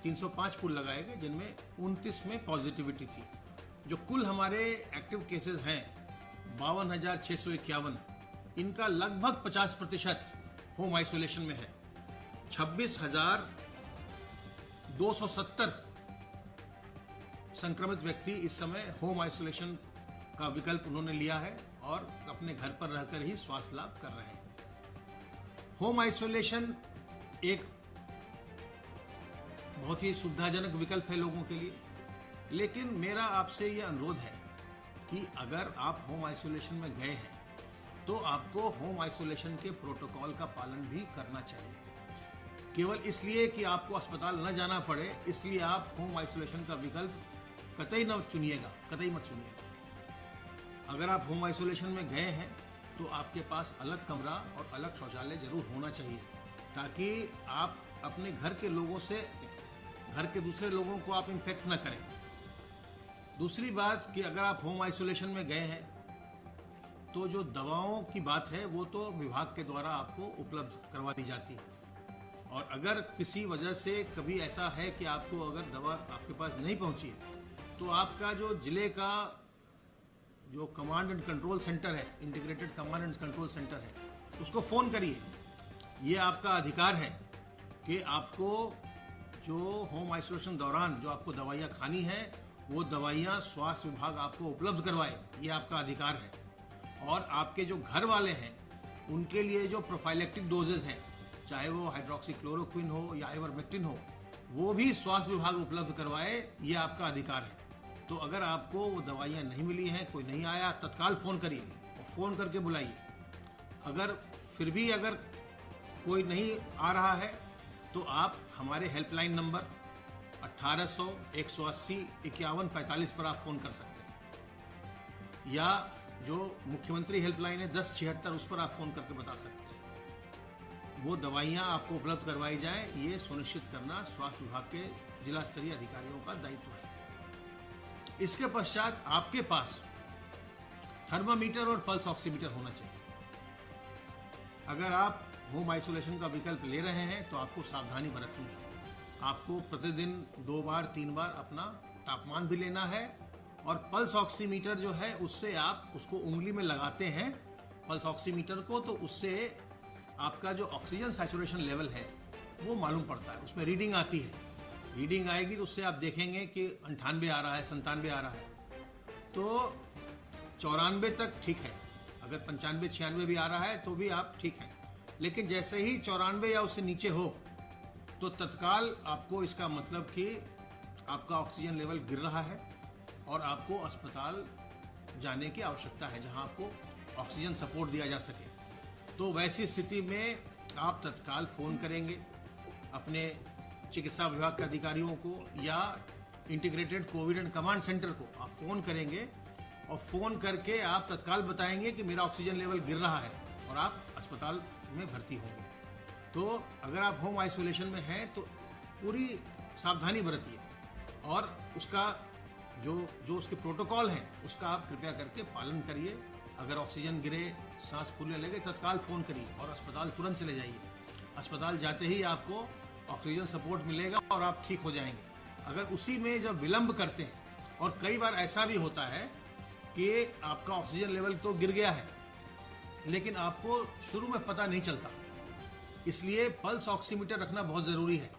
305 पूल लगाए गए, जिनमें 29 में पॉजिटिविटी थी। जो कुल हमारे एक्टिव केसेस हैं 52,651, इनका लगभग 50% होम आइसोलेशन में है। 26,270 संक्रमित व्यक्ति इस समय होम आइसोलेशन का विकल्प उन्होंने लिया है और अपने घर पर रहकर ही स्वास्थ्य लाभ कर रहे हैं। होम आइसोलेशन एक बहुत ही सुविधाजनक विकल्प है लोगों के लिए, लेकिन मेरा आपसे यह अनुरोध है कि अगर आप होम आइसोलेशन में गए हैं तो आपको होम आइसोलेशन के प्रोटोकॉल का पालन भी करना चाहिए। केवल इसलिए कि आपको अस्पताल न जाना पड़े, इसलिए आप होम आइसोलेशन का विकल्प कतई न चुनिएगा, कतई मत चुनिएगा। अगर आप होम आइसोलेशन में गए हैं तो आपके पास अलग कमरा और अलग शौचालय जरूर होना चाहिए, ताकि आप अपने घर के लोगों से, घर के दूसरे लोगों को आप इन्फेक्ट न करें। दूसरी बात कि अगर आप होम आइसोलेशन में गए हैं तो जो दवाओं की बात है वो तो विभाग के द्वारा आपको उपलब्ध करवा दी जाती है, और अगर किसी वजह से कभी ऐसा है कि आपको अगर दवा आपके पास नहीं पहुंची है तो आपका जो जिले का जो कमांड एंड कंट्रोल सेंटर है, integrated command and control centre है, उसको फोन करिए। ये आपका अधिकार है कि आपको जो होम आइसोलेशन दौरान जो आपको दवाइयाँ खानी है वो दवाइयाँ स्वास्थ्य विभाग आपको उपलब्ध करवाए, ये आपका अधिकार है। और आपके जो घर वाले हैं उनके लिए जो प्रोफाइलेक्टिक डोजेज हैं, चाहे वो हाइड्रोक्सीक्लोरोक्विन हो या आइवरमेक्टिन हो, वो भी स्वास्थ्य विभाग उपलब्ध करवाए, ये आपका अधिकार है। तो अगर आपको वो दवाइयाँ नहीं मिली हैं, कोई नहीं आया, तत्काल फोन करिए और फोन करके बुलाइए। अगर फिर भी अगर कोई नहीं आ रहा है तो आप हमारे हेल्पलाइन नंबर 1800 180 5145 पर आप फोन कर सकते हैं, या जो मुख्यमंत्री हेल्पलाइन है 1076 उस पर आप फोन करके बता सकते हैं। वो दवाइयाँ आपको उपलब्ध करवाई जाए, ये सुनिश्चित करना स्वास्थ्य विभाग के जिला स्तरीय अधिकारियों का दायित्व है। इसके पश्चात आपके पास थर्मामीटर और पल्स ऑक्सीमीटर होना चाहिए। अगर आप होम आइसोलेशन का विकल्प ले रहे हैं तो आपको सावधानी बरतनी है। आपको प्रतिदिन 2 बार 3 बार अपना तापमान भी लेना है, और पल्स ऑक्सीमीटर जो है उससे आप उसको उंगली में लगाते हैं पल्स ऑक्सीमीटर को, तो उससे आपका जो ऑक्सीजन सैचुरेशन लेवल है वो मालूम पड़ता है, उसमें रीडिंग आती है। रीडिंग आएगी तो उससे आप देखेंगे कि 98 आ रहा है, 97 आ रहा है, तो 94 तक ठीक है। अगर 95 96 भी आ रहा है तो भी आप ठीक है, लेकिन जैसे ही 94 या उससे नीचे हो तो तत्काल आपको इसका मतलब कि आपका ऑक्सीजन लेवल गिर रहा है और आपको अस्पताल जाने की आवश्यकता है, जहां आपको ऑक्सीजन सपोर्ट दिया जा सके। तो वैसी स्थिति में आप तत्काल फोन करेंगे अपने चिकित्सा विभाग के अधिकारियों को या integrated Covid and command centre को आप फोन करेंगे, और फोन करके आप तत्काल बताएंगे कि मेरा ऑक्सीजन लेवल गिर रहा है और आप अस्पताल में भर्ती होंगे। तो अगर आप होम आइसोलेशन में हैं तो पूरी सावधानी बरतिए, और उसका जो उसके प्रोटोकॉल हैं उसका आप कृपया करके पालन करिए। अगर ऑक्सीजन गिरे, सांस फूलने लगे, तत्काल फोन करिए और अस्पताल तुरंत चले जाइए। अस्पताल जाते ही आपको ऑक्सीजन सपोर्ट मिलेगा और आप ठीक हो जाएंगे। अगर उसी में जब विलंब करते हैं, और कई बार ऐसा भी होता है कि आपका ऑक्सीजन लेवल तो गिर गया है लेकिन आपको शुरू में पता नहीं चलता, इसलिए पल्स ऑक्सीमीटर रखना बहुत जरूरी है,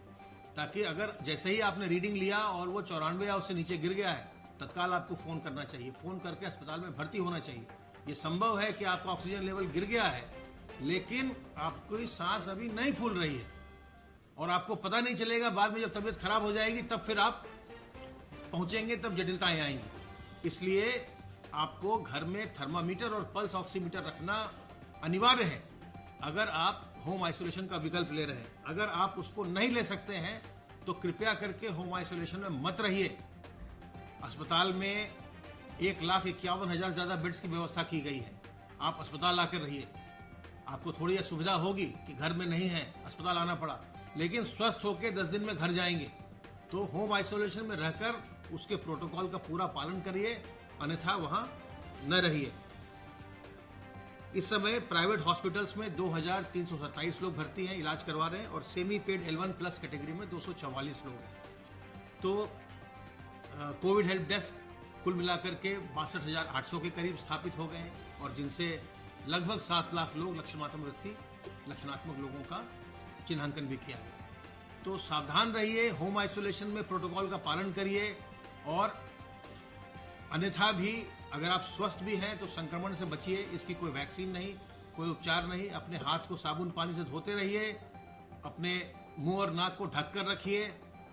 ताकि अगर जैसे ही आपने रीडिंग लिया और वो 94 या उससे नीचे गिर गया है, तत्काल आपको फोन करना चाहिए, फोन करके अस्पताल में भर्ती होना चाहिए। ये संभव है कि आपका ऑक्सीजन लेवल गिर गया है लेकिन आपकी सांस अभी नहीं फूल रही है, और आपको पता नहीं चलेगा, बाद में जब तबीयत खराब हो जाएगी तब फिर आप पहुंचेंगे, तब जटिलताएं आएंगी। इसलिए आपको घर में थर्मामीटर और पल्स ऑक्सीमीटर रखना अनिवार्य है अगर आप होम आइसोलेशन का विकल्प ले रहे हैं। अगर आप उसको नहीं ले सकते हैं तो कृपया करके होम आइसोलेशन में मत रहिए। अस्पताल में 1,51,000 ज्यादा बेड्स की व्यवस्था की गई है। आप अस्पताल आकर रहिए, आपको थोड़ी सुविधा होगी कि घर में नहीं है, अस्पताल आना पड़ा, लेकिन स्वस्थ होकर 10 दिन में घर जाएंगे तो होम आइसोलेशन में रहकर उसके प्रोटोकॉल का पूरा पालन करिए, अन्यथा वहां न रहिए। इस समय प्राइवेट हॉस्पिटल्स में 2,327 लोग भर्ती हैं, इलाज करवा रहे हैं, और सेमी पेड L1+ कैटेगरी में 244 लोग हैं। तो कोविड हेल्प डेस्क कुल मिलाकर के 62,800 के करीब स्थापित हो गए हैं, और जिनसे लगभग 7 लाख लोग लक्षणात्मक लोगों का चिन्हांकन भी किया गया। तो सावधान रहिए, होम आइसोलेशन में प्रोटोकॉल का पालन करिए, और अन्यथा भी अगर आप स्वस्थ भी हैं तो संक्रमण से बचिए। इसकी कोई वैक्सीन नहीं, कोई उपचार नहीं। अपने हाथ को साबुन पानी से धोते रहिए, अपने मुंह और नाक को ढक कर रखिए,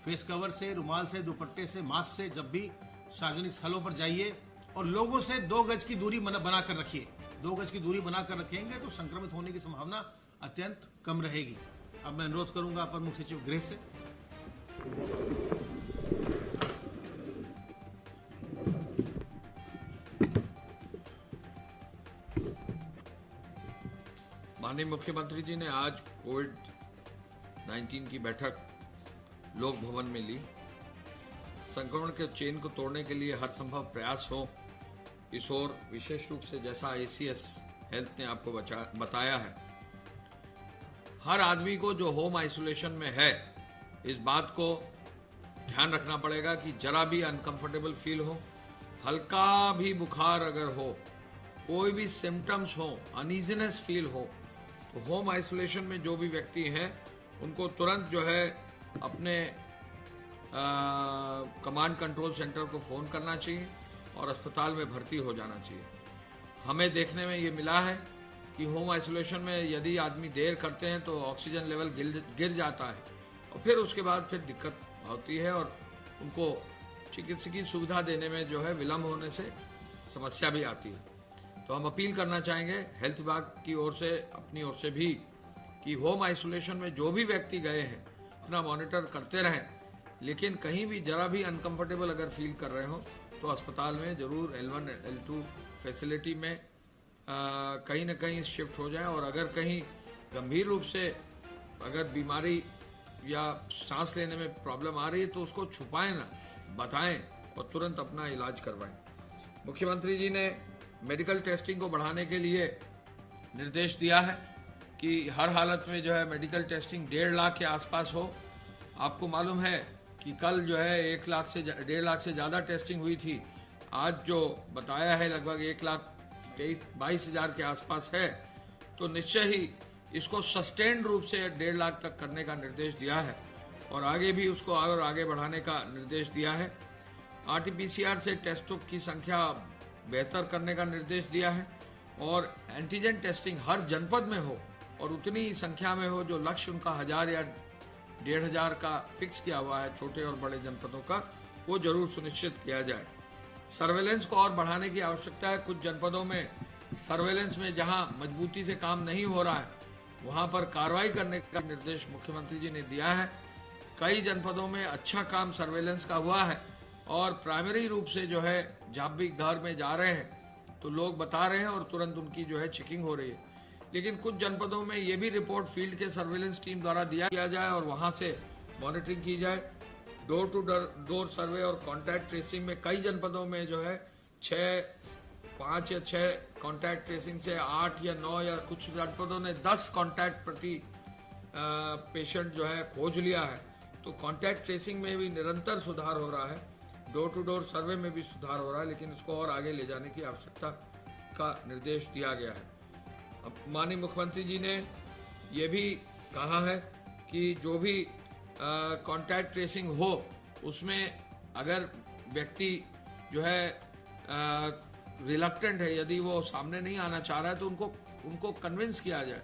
फेस कवर से, रुमाल से, दुपट्टे से, मास्क से जब भी सार्वजनिक स्थलों पर जाइए, और लोगों से 2 गज की दूरी बनाकर रखिए। 2 गज की दूरी बनाकर रखेंगे तो संक्रमित होने की संभावना अत्यंत कम रहेगी। अब मैं अनुरोध करूंगा अपर मुख्य सचिव गृह से। माननीय मुख्यमंत्री जी ने आज कोविड-19 की बैठक लोक भवन में ली। संक्रमण के चेन को तोड़ने के लिए हर संभव प्रयास हो, इस ओर विशेष रूप से जैसा ACS हेल्थ ने आपको बताया है, हर आदमी को जो होम आइसोलेशन में है, इस बात को ध्यान रखना पड़ेगा कि जरा भी अनकंफर्टेबल फील हो, हल्का भी बुखार अगर हो, कोई भी सिम्टम्स हो, अनईजीनेस फील हो, तो होम आइसोलेशन में जो भी व्यक्ति हैं उनको तुरंत जो है अपने कमांड कंट्रोल सेंटर को फोन करना चाहिए और अस्पताल में भर्ती हो जाना चाहिए। हमें देखने में ये मिला है कि होम आइसोलेशन में यदि आदमी देर करते हैं तो ऑक्सीजन लेवल गिर जाता है, और फिर उसके बाद फिर दिक्कत होती है, और उनको चिकित्सकीय सुविधा देने में जो है विलम्ब होने से समस्या भी आती है। तो हम अपील करना चाहेंगे हेल्थ विभाग की ओर से, अपनी ओर से भी, कि होम आइसोलेशन में जो भी व्यक्ति गए हैं अपना मॉनिटर करते रहें, लेकिन कहीं भी जरा भी अनकंफर्टेबल अगर फील कर रहे हो तो अस्पताल में जरूर L1 L2 फैसिलिटी में कहीं न कहीं शिफ्ट हो जाएं, और अगर कहीं गंभीर रूप से अगर बीमारी या सांस लेने में प्रॉब्लम आ रही है तो उसको छुपाएं ना, बताएं और तुरंत अपना इलाज करवाएं। मुख्यमंत्री जी ने मेडिकल टेस्टिंग को बढ़ाने के लिए निर्देश दिया है कि हर हालत में जो है मेडिकल टेस्टिंग 1.5 लाख के आसपास हो। आपको मालूम है कि कल जो है 1 लाख से 1.5 लाख से ज्यादा टेस्टिंग हुई थी, आज जो बताया है लगभग 1,22,000 के आसपास है। तो निश्चय ही इसको सस्टेन्ड रूप से 1.5 लाख तक करने का निर्देश दिया है, और आगे भी उसको और आगे बढ़ाने का निर्देश दिया है। RT-PCR से टेस्टों की संख्या बेहतर करने का निर्देश दिया है, और एंटीजन टेस्टिंग हर जनपद में हो और उतनी ही संख्या में हो जो लक्ष्य उनका 1,000 या 1,500 का फिक्स किया हुआ है छोटे और बड़े जनपदों का, वो जरूर सुनिश्चित किया जाए। सर्वेलेंस को और बढ़ाने की आवश्यकता है। कुछ जनपदों में सर्वेलेंस में जहां मजबूती से काम नहीं हो रहा है वहां पर कार्रवाई करने का निर्देश मुख्यमंत्री जी ने दिया है। कई जनपदों में अच्छा काम सर्वेलेंस का हुआ है, और प्राइमरी रूप से जो है जब भी घर में जा रहे हैं तो लोग बता रहे हैं और तुरंत उनकी जो है चेकिंग हो रही है। लेकिन कुछ जनपदों में ये भी रिपोर्ट फील्ड के सर्वेलेंस टीम द्वारा दिया जाए और वहां से मॉनिटरिंग की जाए। डोर टू डोर सर्वे और कॉन्टैक्ट ट्रेसिंग में कई जनपदों में जो है 5 या 6 कॉन्टैक्ट ट्रेसिंग से 8 या 9 या कुछ जनपदों ने 10 कॉन्टैक्ट प्रति पेशेंट जो है खोज लिया है। तो कॉन्टैक्ट ट्रेसिंग में भी निरंतर सुधार हो रहा है, डोर टू डोर सर्वे में भी सुधार हो रहा है, लेकिन इसको और आगे ले जाने की आवश्यकता का निर्देश दिया गया है। अब माननीय मुख्यमंत्री जी ने ये भी कहा है कि जो भी कॉन्टैक्ट ट्रेसिंग हो उसमें अगर व्यक्ति जो है रिलक्टेंट है, यदि वो सामने नहीं आना चाह रहा है तो उनको कन्विंस किया जाए,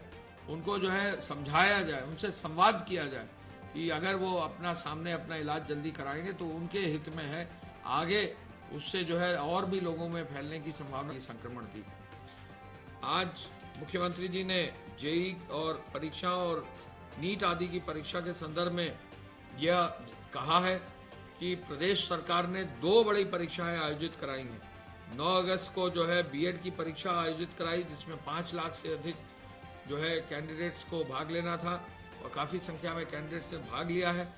उनको जो है समझाया जाए, उनसे संवाद किया जाए कि अगर वो सामने अपना इलाज जल्दी कराएंगे तो उनके हित में है। आगे उससे जो है और भी लोगों में फैलने की संभावना संक्रमण की। आज मुख्यमंत्री जी ने जेईई और परीक्षा और नीट आदि की परीक्षा के संदर्भ में यह कहा है कि प्रदेश सरकार ने 2 बड़ी परीक्षाएं आयोजित कराई हैं। 9 अगस्त को जो है बीएड की परीक्षा आयोजित कराई, जिसमें 5 लाख से अधिक जो है कैंडिडेट्स को भाग लेना था और काफी संख्या में कैंडिडेट्स ने भाग लिया है।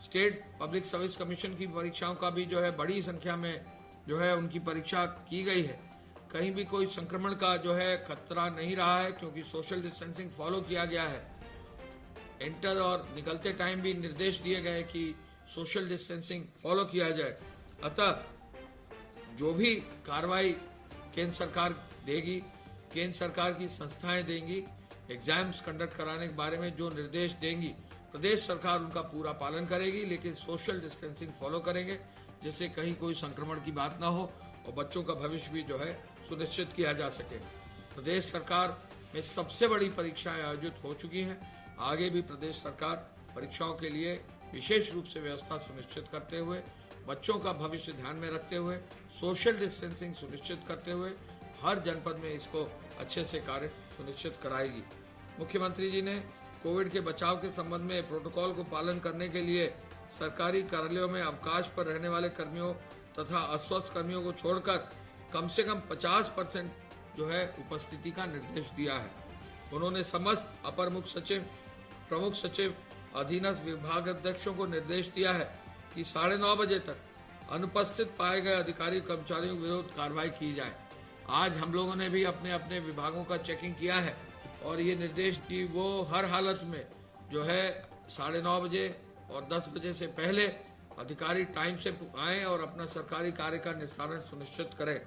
स्टेट पब्लिक सर्विस कमीशन की परीक्षाओं का भी जो है बड़ी संख्या में जो है उनकी परीक्षा की गई है। कहीं भी कोई संक्रमण का जो है खतरा नहीं रहा है, क्योंकि सोशल डिस्टेंसिंग फॉलो किया गया है। एंटर और निकलते टाइम भी निर्देश दिए गए कि सोशल डिस्टेंसिंग फॉलो किया जाए। अतः जो भी कार्रवाई केंद्र सरकार देगी, केंद्र सरकार की संस्थाएं देंगी, एग्जाम्स कंडक्ट कराने के बारे में जो निर्देश देंगी, प्रदेश सरकार उनका पूरा पालन करेगी, लेकिन सोशल डिस्टेंसिंग फॉलो करेंगे, जिससे कहीं कोई संक्रमण की बात ना हो और बच्चों का भविष्य भी जो है सुनिश्चित किया जा सके। प्रदेश सरकार में सबसे बड़ी परीक्षाएं आयोजित हो चुकी हैं। आगे भी प्रदेश सरकार परीक्षाओं के लिए विशेष रूप से व्यवस्था सुनिश्चित करते हुए, बच्चों का भविष्य ध्यान में रखते हुए, सोशल डिस्टेंसिंग सुनिश्चित करते हुए हर जनपद में इसको अच्छे से कार्य सुनिश्चित कराएगी। मुख्यमंत्री जी ने कोविड के बचाव के संबंध में प्रोटोकॉल को पालन करने के लिए सरकारी कार्यालयों में अवकाश पर रहने वाले कर्मियों तथा अस्वस्थ कर्मियों को छोड़कर कम से कम 50% जो है उपस्थिति का निर्देश दिया है। उन्होंने समस्त अपर मुख्य सचिव, प्रमुख सचिव, अधीनस्थ विभागाध्यक्षों को निर्देश दिया है कि 9:30 बजे तक अनुपस्थित पाए गए अधिकारी कर्मचारियों के विरुद्ध कार्रवाई की जाए। आज हम लोगों ने भी अपने अपने विभागों का चेकिंग किया है और ये निर्देश कि वो हर हालत में जो है 9:30 बजे और 10 बजे से पहले अधिकारी टाइम से आए और अपना सरकारी कार्य का निस्तारण सुनिश्चित करें।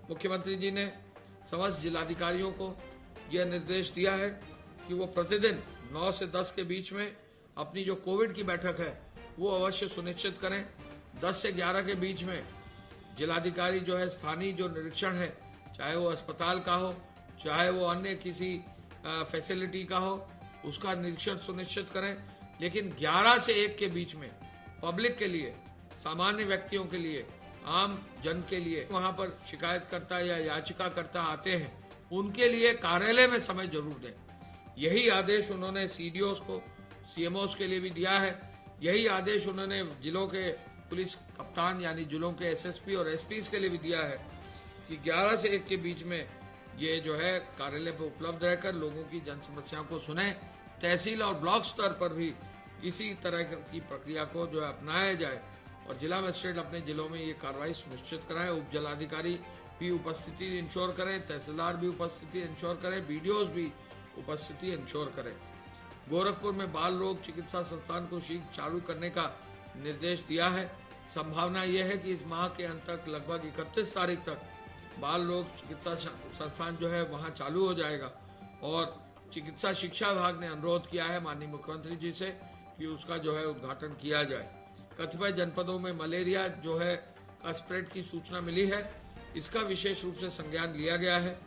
मुख्यमंत्री जी ने समस्त जिलाधिकारियों को यह निर्देश दिया है कि वो प्रतिदिन 9 से 10 के बीच में अपनी जो कोविड की बैठक है वो अवश्य सुनिश्चित करें। 10 से 11 के बीच में जिलाधिकारी जो है स्थानीय जो निरीक्षण है, चाहे वो अस्पताल का हो, चाहे वो अन्य किसी फैसिलिटी का हो, उसका निरीक्षण सुनिश्चित करें। लेकिन 11 से 1 के बीच में पब्लिक के लिए, सामान्य व्यक्तियों के लिए, आम जन के लिए वहां पर शिकायतकर्ता या याचिकाकर्ता आते हैं, उनके लिए कार्यालय में समय जरूर दें। यही आदेश उन्होंने सीडीओस को, सीएमओस के लिए भी दिया है। यही आदेश उन्होंने जिलों के पुलिस कप्तान यानी जिलों के एसएसपी और एसपीस के लिए भी दिया है कि 11 से 1 के बीच में ये जो है कार्यालय पर उपलब्ध रहकर लोगों की जन समस्याओं को सुने। तहसील और ब्लॉक स्तर पर भी इसी तरह की प्रक्रिया को जो है अपनाया जाए और जिला मजिस्ट्रेट अपने जिलों में ये कार्रवाई सुनिश्चित कराएं। उप जिलाधिकारी भी उपस्थिति इंश्योर करें, तहसीलदार भी उपस्थिति इंश्योर करें, बीडीओज भी उपस्थिति इंश्योर करें। गोरखपुर में बाल रोग चिकित्सा संस्थान को शीघ्र चालू करने का निर्देश दिया है। संभावना यह है कि इस माह के अंत तक लगभग 31 तारीख तक बाल रोग चिकित्सा संस्थान जो है वहां चालू हो जाएगा और चिकित्सा शिक्षा विभाग ने अनुरोध किया है माननीय मुख्यमंत्री जी से कि उसका जो है उद्घाटन किया जाए। कतिपय जनपदों में मलेरिया जो है का स्प्रेड की सूचना मिली है, इसका विशेष रूप से संज्ञान लिया गया है।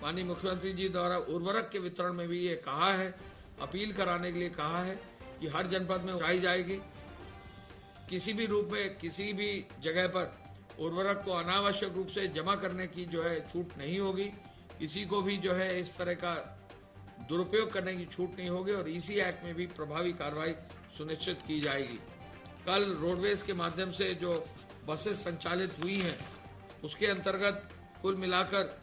माननीय मुख्यमंत्री जी द्वारा उर्वरक के वितरण में भी ये कहा है, अपील कराने के लिए कहा है कि हर जनपद में उठाई जाएगी। किसी भी रूप में किसी भी जगह पर उर्वरक को अनावश्यक रूप से जमा करने की जो है छूट नहीं होगी। किसी को भी जो है इस तरह का दुरुपयोग करने की छूट नहीं होगी और इसी एक्ट में भी प्रभावी कार्रवाई सुनिश्चित की जाएगी। कल रोडवेज के माध्यम से जो बसेस संचालित हुई हैं उसके अंतर्गत कुल मिलाकर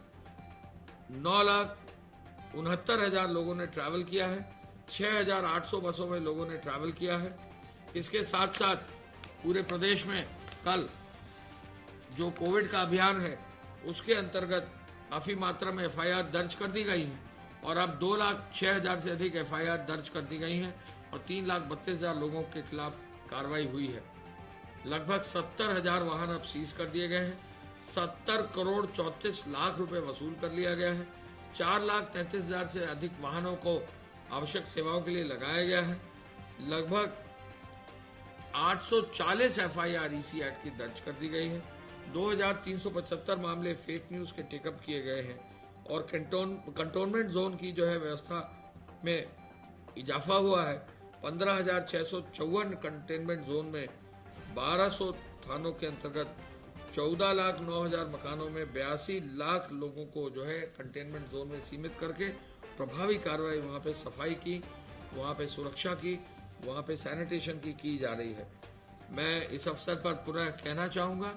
9,69,000 लोगों ने ट्रैवल किया है। 6,800 बसों में लोगों ने ट्रैवल किया है। इसके साथ साथ पूरे प्रदेश में कल जो कोविड का अभियान है उसके अंतर्गत काफी मात्रा में एफआईआर दर्ज कर दी गई है और अब 2,06,000 से अधिक एफआईआर दर्ज कर दी गई हैं और 3,32,000 लोगों के खिलाफ कार्रवाई हुई है। लगभग 70,000 वाहन अब सीज कर दिए गए हैं। 70 करोड़ 34 लाख रुपए वसूल कर लिया गया है। 4,33,000 से अधिक वाहनों को आवश्यक सेवाओं के लिए लगाया गया है। लगभग 840 एफआईआर इसी एक्ट की दर्ज कर दी गई है। 2,375 मामले फेक न्यूज के टेकअप किए गए हैं और कंटोनमेंट जोन की जो है व्यवस्था में इजाफा हुआ है। 15,654 कंटेनमेंट जोन में 1,200 थानों के अंतर्गत 14,09,000 मकानों में 82 लाख लोगों को जो है कंटेनमेंट जोन में सीमित करके प्रभावी कार्रवाई वहां पे सफाई की, वहां पे सुरक्षा की, वहां पे सैनिटेशन की जा रही है। मैं इस अवसर पर पुनः कहना चाहूंगा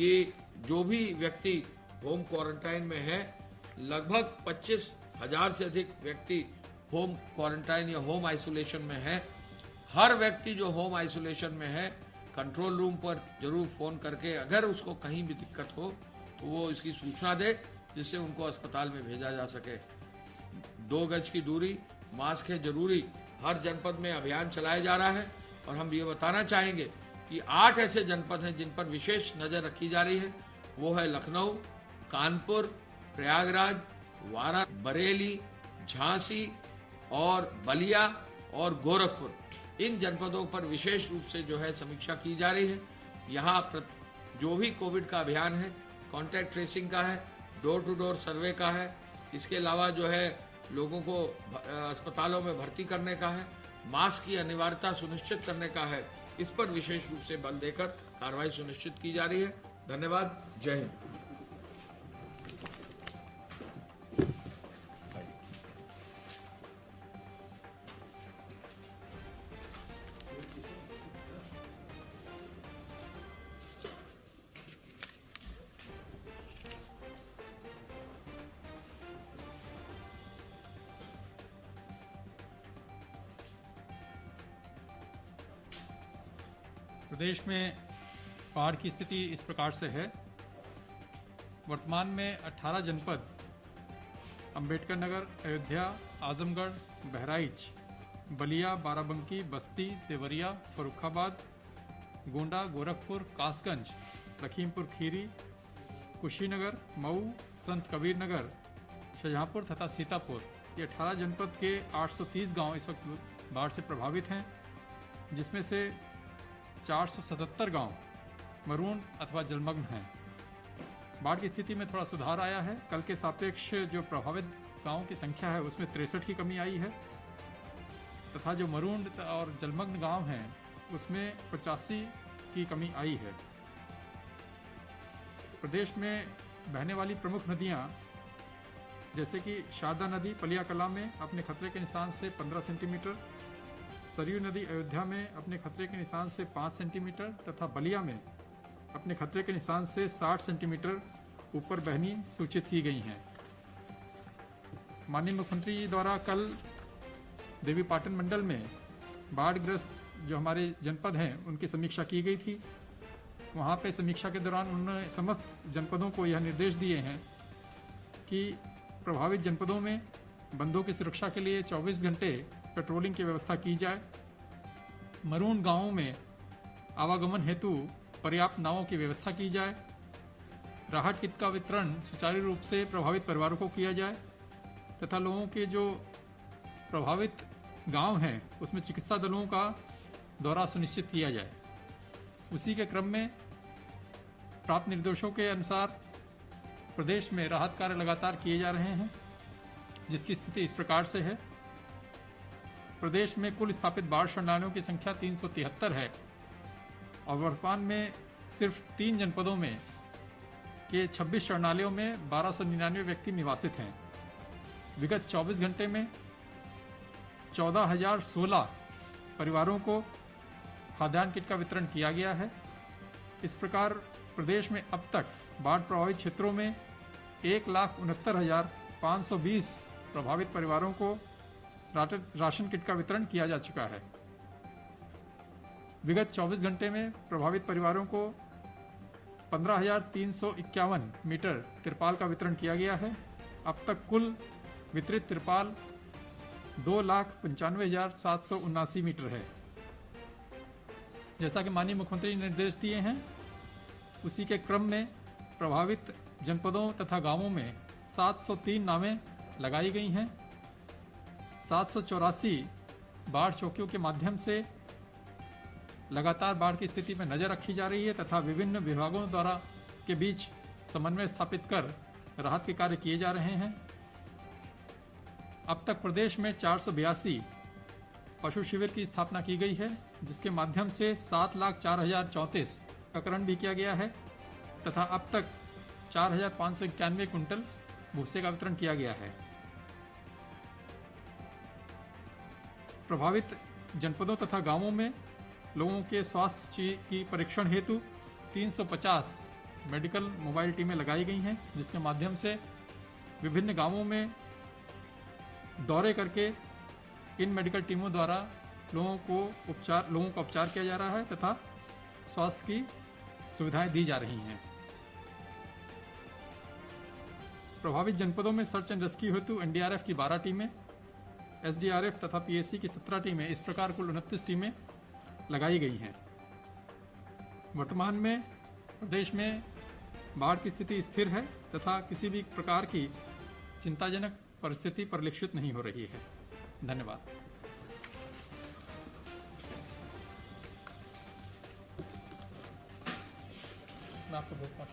कि जो भी व्यक्ति होम क्वारंटाइन में है, लगभग 25,000 से अधिक व्यक्ति होम क्वारंटाइन या होम आइसोलेशन में है। हर व्यक्ति जो होम आइसोलेशन में है, कंट्रोल रूम पर जरूर फोन करके अगर उसको कहीं भी दिक्कत हो तो वो इसकी सूचना दे, जिससे उनको अस्पताल में भेजा जा सके। 2 गज की दूरी, मास्क है जरूरी। हर जनपद में अभियान चलाया जा रहा है और हम ये बताना चाहेंगे कि 8 ऐसे जनपद हैं जिन पर विशेष नजर रखी जा रही है। वो है लखनऊ, कानपुर, प्रयागराज, वारा, बरेली, झांसी और बलिया और गोरखपुर। इन जनपदों पर विशेष रूप से जो है समीक्षा की जा रही है। यहाँ जो भी कोविड का अभियान है, कॉन्टैक्ट ट्रेसिंग का है, डोर टू डोर सर्वे का है, इसके अलावा जो है लोगों को अस्पतालों में भर्ती करने का है, मास्क की अनिवार्यता सुनिश्चित करने का है। इस पर विशेष रूप से बल देकर कार्रवाई सुनिश्चित की जा रही है। धन्यवाद। जय हिंद। प्रदेश में बाढ़ की स्थिति इस प्रकार से है। वर्तमान में 18 जनपद अंबेडकर नगर, अयोध्या, आजमगढ़, बहराइच, बलिया, बाराबंकी, बस्ती, देवरिया, फर्रुखाबाद, गोंडा, गोरखपुर, कासगंज, लखीमपुर खीरी, कुशीनगर, मऊ, संत कबीर नगर, शाहजहांपुर तथा सीतापुर, ये 18 जनपद के 830 गांव इस वक्त बाढ़ से प्रभावित हैं, जिसमें से 477 गांव मरून अथवा जलमग्न हैं। बाढ़ की स्थिति में थोड़ा सुधार आया है। कल के सापेक्ष जो प्रभावित गांवों की संख्या है उसमें 63 की कमी आई है तथा जो मरून और जलमग्न गांव हैं उसमें 85 की कमी आई है। प्रदेश में बहने वाली प्रमुख नदियां जैसे कि शारदा नदी पलिया कला में अपने खतरे के निशान से 15 सेंटीमीटर, सरयू नदी अयोध्या में अपने खतरे के निशान से 5 सेंटीमीटर तथा बलिया में अपने खतरे के निशान से 60 सेंटीमीटर ऊपर बहनी सूचित की गई हैं। माननीय मुख्यमंत्री जी द्वारा कल देवीपाटन मंडल में बाढ़ग्रस्त जो हमारे जनपद हैं उनकी समीक्षा की गई थी। वहां पे समीक्षा के दौरान उन्होंने समस्त जनपदों को यह निर्देश दिए हैं कि प्रभावित जनपदों में बंदों की सुरक्षा के लिए 24 घंटे पेट्रोलिंग की व्यवस्था की जाए। मरून गांवों में आवागमन हेतु पर्याप्त नावों की व्यवस्था की जाए। राहत किट का वितरण सुचारू रूप से प्रभावित परिवारों को किया जाए तथा लोगों के जो प्रभावित गांव हैं उसमें चिकित्सा दलों का दौरा सुनिश्चित किया जाए। उसी के क्रम में प्राप्त निर्देशों के अनुसार प्रदेश में राहत कार्य लगातार किए जा रहे हैं, जिसकी स्थिति इस प्रकार से है। प्रदेश में कुल स्थापित बाढ़ शरणालयों की संख्या 373 है और वर्तमान में सिर्फ 3 जनपदों में के 26 शरणालयों में 1299 व्यक्ति निवासित हैं। विगत 24 घंटे में 14,016 परिवारों को खाद्यान्न किट का वितरण किया गया है। इस प्रकार प्रदेश में अब तक बाढ़ प्रभावित क्षेत्रों में 1,69,520 प्रभावित परिवारों को राशन किट का वितरण किया जा चुका है। विगत 24 घंटे में प्रभावित परिवारों को 15,351 मीटर तिरपाल का वितरण किया गया है। अब तक कुल वितरित तिरपाल 2,95,779 मीटर है। जैसा कि माननीय मुख्यमंत्री ने निर्देश दिए हैं, उसी के क्रम में प्रभावित जनपदों तथा गांवों में 703 नावें लगाई गई हैं। 784 बाढ़ चौकियों के माध्यम से लगातार बाढ़ की स्थिति पर नजर रखी जा रही है तथा विभिन्न विभागों द्वारा के बीच समन्वय स्थापित कर राहत के कार्य किए जा रहे हैं। अब तक प्रदेश में 482 पशु शिविर की स्थापना की गई है, जिसके माध्यम से 7,04,034 प्रकरण भी किया गया है तथा अब तक 4,591 कुंटल भूसे का वितरण किया गया है। प्रभावित जनपदों तथा गांवों में लोगों के स्वास्थ्य की परीक्षण हेतु 350 मेडिकल मोबाइल टीमें लगाई गई हैं, जिसके माध्यम से विभिन्न गांवों में दौरे करके इन मेडिकल टीमों द्वारा लोगों का उपचार किया जा रहा है तथा स्वास्थ्य की सुविधाएं दी जा रही हैं। प्रभावित जनपदों में सर्च एंड रेस्क्यू हेतु एनडीआरएफ की 12 टीमें, एसडीआरएफ तथा पीएससी की 17 टीमें, इस प्रकार कुल 29 टीमें लगाई गई हैं। वर्तमान में प्रदेश में बाढ़ की स्थिति स्थिर है तथा किसी भी प्रकार की चिंताजनक परिस्थिति परिलक्षित नहीं हो रही है। धन्यवाद। मैं आपको भेजता हूं।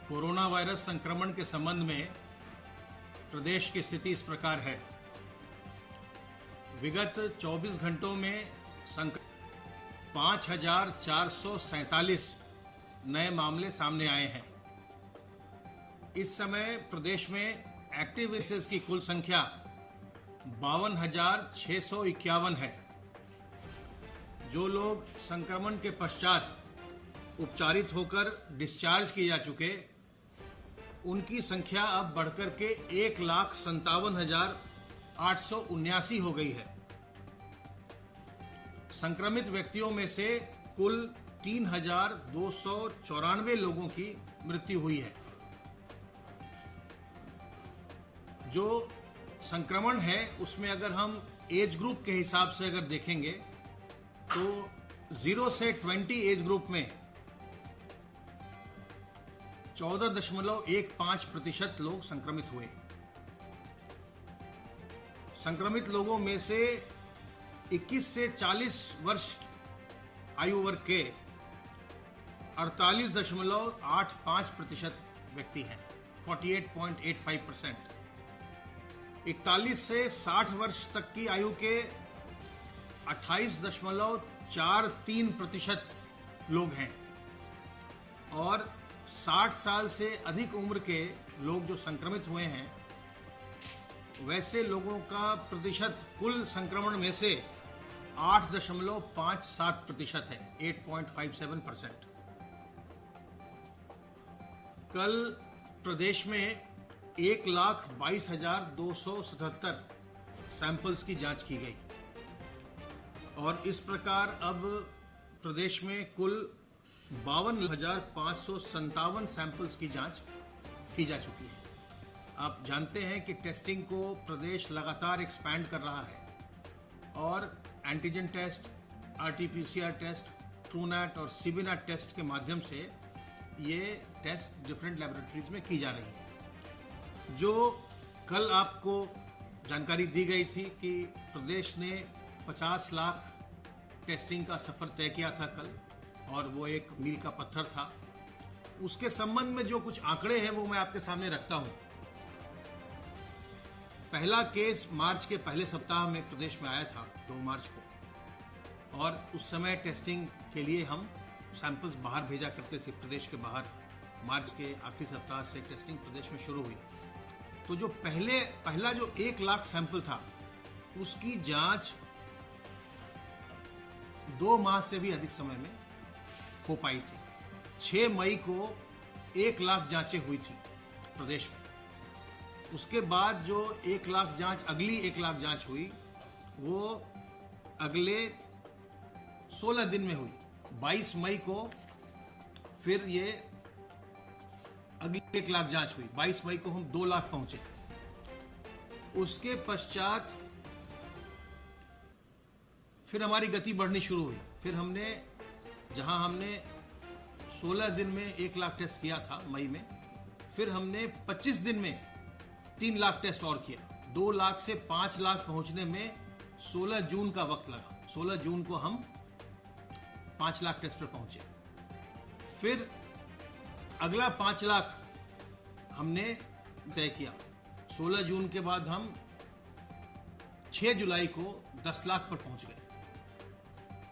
कोरोना वायरस संक्रमण के संबंध में प्रदेश की स्थिति इस प्रकार है। विगत 24 घंटों में 5,447 नए मामले सामने आए हैं। इस समय प्रदेश में एक्टिव केसेस की कुल संख्या 52,651 है। जो लोग संक्रमण के पश्चात उपचारित होकर डिस्चार्ज किए जा चुके, उनकी संख्या अब बढ़कर के 1,57,879 हो गई है। संक्रमित व्यक्तियों में से कुल 3,294 लोगों की मृत्यु हुई है। जो संक्रमण है उसमें अगर हम एज ग्रुप के हिसाब से अगर देखेंगे तो 0 से 20 एज ग्रुप में 14.15% लोग संक्रमित हुए। संक्रमित लोगों में से 21 से 40 वर्ष आयु वर्ग के 48.85% व्यक्ति हैं, 48.85%। 41 से 60 वर्ष तक की आयु के 28.43% लोग हैं और 60 साल से अधिक उम्र के लोग जो संक्रमित हुए हैं, वैसे लोगों का प्रतिशत कुल संक्रमण में से 8.57% है, 8.57%। कल प्रदेश में 1,22,277 सैंपल्स की जांच की गई और इस प्रकार अब प्रदेश में कुल 52,557 सैंपल्स की जांच की जा चुकी है। आप जानते हैं कि टेस्टिंग को प्रदेश लगातार एक्सपैंड कर रहा है और antigen test, RTPCR test, Truenat और सीबीनैट टेस्ट के माध्यम से ये टेस्ट डिफरेंट लैबोरेटरीज में की जा रही है। जो कल आपको जानकारी दी गई थी कि प्रदेश ने 50 लाख टेस्टिंग का सफर तय किया था कल, और वो एक मील का पत्थर था। उसके संबंध में जो कुछ आंकड़े हैं वो मैं आपके सामने रखता हूं। पहला केस मार्च के पहले सप्ताह में प्रदेश में आया था, 2 मार्च को, और उस समय टेस्टिंग के लिए हम सैंपल्स बाहर भेजा करते थे, प्रदेश के बाहर। मार्च के आखिरी सप्ताह से टेस्टिंग प्रदेश में शुरू हुई। तो जो पहला जो 1 लाख सैंपल था, उसकी जांच 2 माह से भी अधिक समय में हो पाई थी। 6 मई को 1 लाख जांचें हुई थी प्रदेश में। उसके बाद जो 1 लाख जांच, अगली 1 लाख जांच हुई, वो अगले 16 दिन में हुई। 22 मई को फिर ये अगली 1 लाख जांच हुई। 22 मई को हम 2 लाख पहुंचे। उसके पश्चात फिर हमारी गति बढ़नी शुरू हुई। फिर हमने 16 दिन में 1 लाख टेस्ट किया था मई में, फिर हमने 25 दिन में 3 लाख टेस्ट और किया। 2 लाख से 5 लाख पहुंचने में 16 जून का वक्त लगा। 16 जून को हम 5 लाख टेस्ट पर पहुंचे। फिर अगला 5 लाख हमने तय किया। 16 जून के बाद हम 6 जुलाई को 10 लाख पर पहुंच गए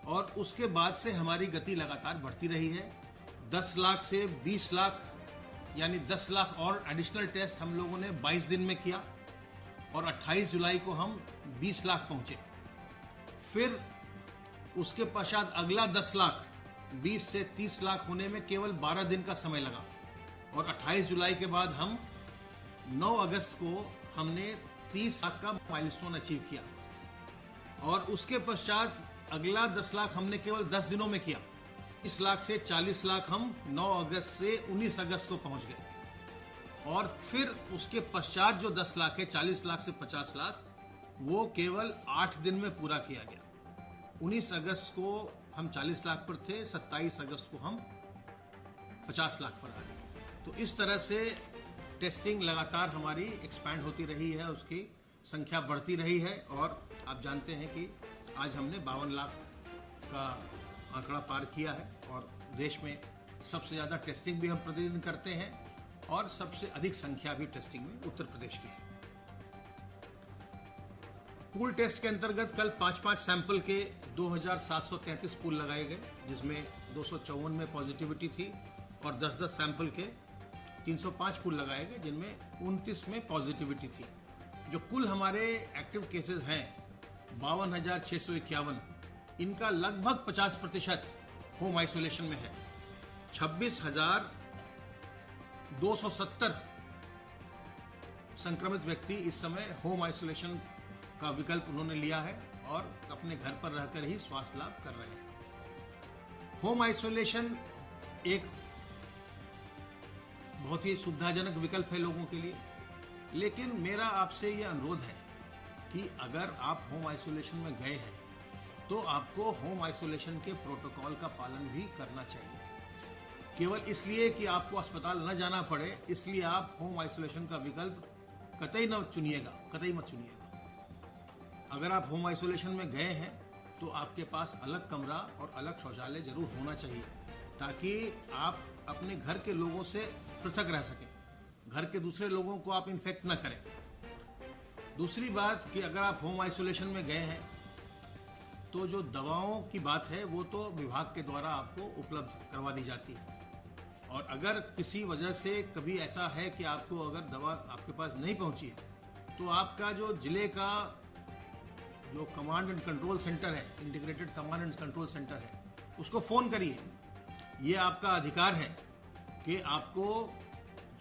और उसके बाद से हमारी गति लगातार बढ़ती रही है। 10 लाख से 20 लाख यानी 10 लाख और एडिशनल टेस्ट हम लोगों ने 22 दिन में किया और 28 जुलाई को हम 20 लाख पहुंचे। फिर उसके पश्चात अगला 10 लाख 20 से 30 लाख होने में केवल 12 दिन का समय लगा और 28 जुलाई के बाद हम 9 अगस्त को हमने 30 लाख का माइलस्टोन अचीव किया और उसके पश्चात अगला 10 लाख हमने केवल 10 दिनों में किया। 30 लाख से 40 लाख हम 9 अगस्त से 19 अगस्त को पहुंच गए और फिर उसके पश्चात जो 10 लाख है 40 लाख से 50 लाख वो केवल 8 दिन में पूरा किया गया। 19 अगस्त को हम 40 लाख पर थे, 27 अगस्त को हम 50 लाख पर आ गए। तो इस तरह से टेस्टिंग लगातार हमारी एक्सपैंड होती रही है, उसकी संख्या बढ़ती रही है और आप जानते हैं कि आज हमने 52 लाख का आंकड़ा पार किया है और देश में सबसे ज़्यादा टेस्टिंग भी हम प्रतिदिन करते हैं और सबसे अधिक संख्या भी टेस्टिंग में उत्तर प्रदेश की है। पूल टेस्ट के अंतर्गत कल 5-5 सैंपल के 2733 पूल लगाए गए, जिसमें 254 में पॉजिटिविटी थी और 10-10 सैंपल के 305 पूल लगाए गए, जिनमें 29 में पॉजिटिविटी थी। जो कुल हमारे एक्टिव केसेस हैं 52,651, इनका लगभग 50% होम आइसोलेशन में है। 26,270 संक्रमित व्यक्ति इस समय होम आइसोलेशन का विकल्प उन्होंने लिया है और अपने घर पर रहकर ही स्वास्थ्य लाभ कर रहे हैं। होम आइसोलेशन एक बहुत ही सुविधाजनक विकल्प है लोगों के लिए, लेकिन मेरा आपसे यह अनुरोध है कि अगर आप होम आइसोलेशन में गए हैं तो आपको होम आइसोलेशन के प्रोटोकॉल का पालन भी करना चाहिए। केवल इसलिए कि आपको अस्पताल न जाना पड़े इसलिए आप होम आइसोलेशन का विकल्प कतई न चुनिएगा, कतई मत चुनिएगा। अगर आप होम आइसोलेशन में गए हैं तो आपके पास अलग कमरा और अलग शौचालय जरूर होना चाहिए ताकि आप अपने घर के लोगों से पृथक रह सकें, घर के दूसरे लोगों को आप इन्फेक्ट न करें। दूसरी बात कि अगर आप होम आइसोलेशन में गए हैं तो जो दवाओं की बात है वो तो विभाग के द्वारा आपको उपलब्ध करवा दी जाती है और अगर किसी वजह से कभी ऐसा है कि आपको अगर दवा आपके पास नहीं पहुंची है तो आपका जो जिले का जो कमांड एंड कंट्रोल सेंटर है, integrated command and control centre है, उसको फोन करिए। ये आपका अधिकार है कि आपको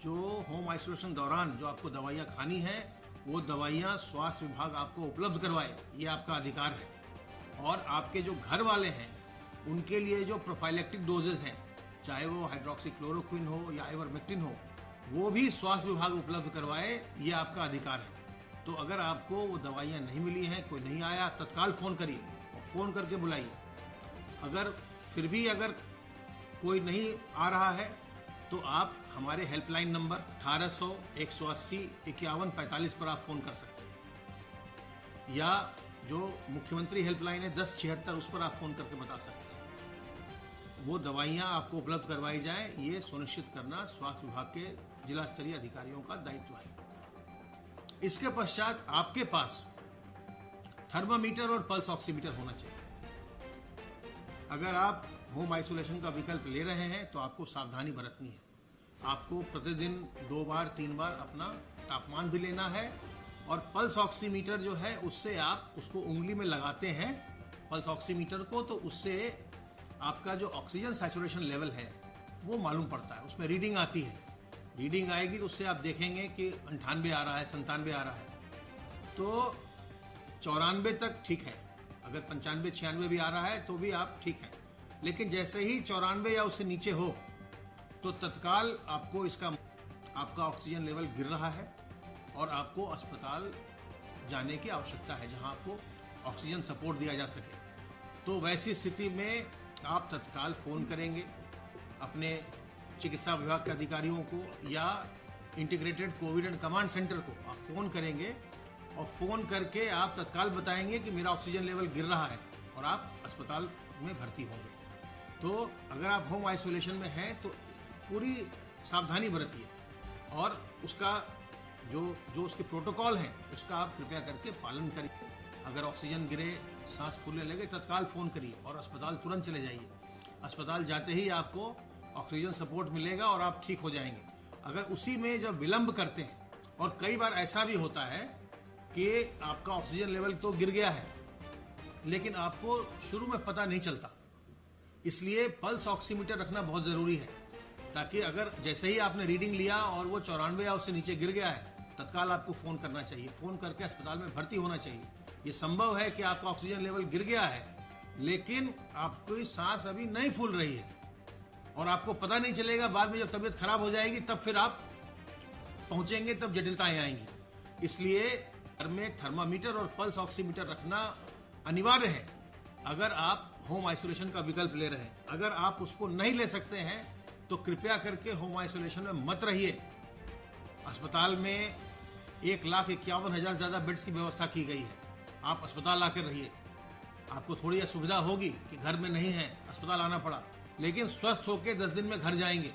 जो होम आइसोलेशन दौरान जो आपको दवाइयाँ खानी है वो दवाइयाँ स्वास्थ्य विभाग आपको उपलब्ध करवाए, ये आपका अधिकार है। और आपके जो घर वाले हैं उनके लिए जो प्रोफाइलेक्टिक डोजेज हैं, चाहे वो हाइड्रोक्सीक्लोरोक्विन हो या आइवरमेक्टिन हो, वो भी स्वास्थ्य विभाग उपलब्ध करवाए, ये आपका अधिकार है। तो अगर आपको वो दवाइयाँ नहीं मिली हैं, कोई नहीं आया, तत्काल फ़ोन करिए और फ़ोन करके बुलाइए। अगर फिर भी अगर कोई नहीं आ रहा है तो आप हमारे हेल्पलाइन नंबर 1800 180 51 45 पर आप फ़ोन कर सकते हैं या जो मुख्यमंत्री हेल्पलाइन है 1076 उस पर आप फ़ोन करके बता सकते हैं। वो दवाइयाँ आपको उपलब्ध करवाई जाएं, ये सुनिश्चित करना स्वास्थ्य विभाग के जिला स्तरीय अधिकारियों का दायित्व है। इसके पश्चात आपके पास थर्मामीटर और पल्स ऑक्सीमीटर होना चाहिए। अगर आप होम आइसोलेशन का विकल्प ले रहे हैं तो आपको सावधानी बरतनी है। आपको प्रतिदिन 2 बार 3 बार अपना तापमान भी लेना है और पल्स ऑक्सीमीटर जो है उससे आप उसको उंगली में लगाते हैं पल्स ऑक्सीमीटर को, तो उससे आपका जो ऑक्सीजन सैचुरेशन लेवल है वो मालूम पड़ता है, उसमें रीडिंग आती है। रीडिंग आएगी तो उससे आप देखेंगे कि 98 आ रहा है, 97 आ रहा है, तो 94 तक ठीक है। अगर 95 96 भी आ रहा है तो भी आप ठीक है, लेकिन जैसे ही 94 या उससे नीचे हो तो तत्काल आपको आपका ऑक्सीजन लेवल गिर रहा है और आपको अस्पताल जाने की आवश्यकता है जहां आपको ऑक्सीजन सपोर्ट दिया जा सके। तो वैसी स्थिति में आप तत्काल फ़ोन करेंगे अपने चिकित्सा विभाग के अधिकारियों को या integrated Covid and command centre को आप फ़ोन करेंगे और फ़ोन करके आप तत्काल बताएंगे कि मेरा ऑक्सीजन लेवल गिर रहा है और आप अस्पताल में भर्ती होंगे। तो अगर आप होम आइसोलेशन में हैं तो पूरी सावधानी बरतिए और उसका जो उसके प्रोटोकॉल हैं उसका आप कृपया करके पालन करिए। अगर ऑक्सीजन गिरे, सांस फूलने लगे, तत्काल फ़ोन करिए और अस्पताल तुरंत चले जाइए। अस्पताल जाते ही आपको ऑक्सीजन सपोर्ट मिलेगा और आप ठीक हो जाएंगे। अगर उसी में जब विलंब करते हैं, और कई बार ऐसा भी होता है कि आपका ऑक्सीजन लेवल तो गिर गया है लेकिन आपको शुरू में पता नहीं चलता, इसलिए पल्स ऑक्सीमीटर रखना बहुत ज़रूरी है ताकि अगर जैसे ही आपने रीडिंग लिया और वो 94 या उससे नीचे गिर गया है, तत्काल आपको फ़ोन करना चाहिए, फ़ोन करके अस्पताल में भर्ती होना चाहिए। ये संभव है कि आपका ऑक्सीजन लेवल गिर गया है लेकिन आपकी सांस अभी नहीं फूल रही है और आपको पता नहीं चलेगा, बाद में जब तबीयत खराब हो जाएगी तब फिर आप पहुंचेंगे, तब जटिलताएं आएंगी। इसलिए घर में थर्मामीटर और पल्स ऑक्सीमीटर रखना अनिवार्य है अगर आप होम आइसोलेशन का विकल्प ले रहे हैं। अगर आप उसको नहीं ले सकते हैं तो कृपया करके होम आइसोलेशन में मत रहिए। अस्पताल में 1,51,000 ज्यादा बेड्स की व्यवस्था की गई है। आप अस्पताल आकर रहिए, आपको थोड़ी असुविधा होगी कि घर में नहीं है, अस्पताल आना पड़ा, लेकिन स्वस्थ होकर 10 दिन में घर जाएंगे।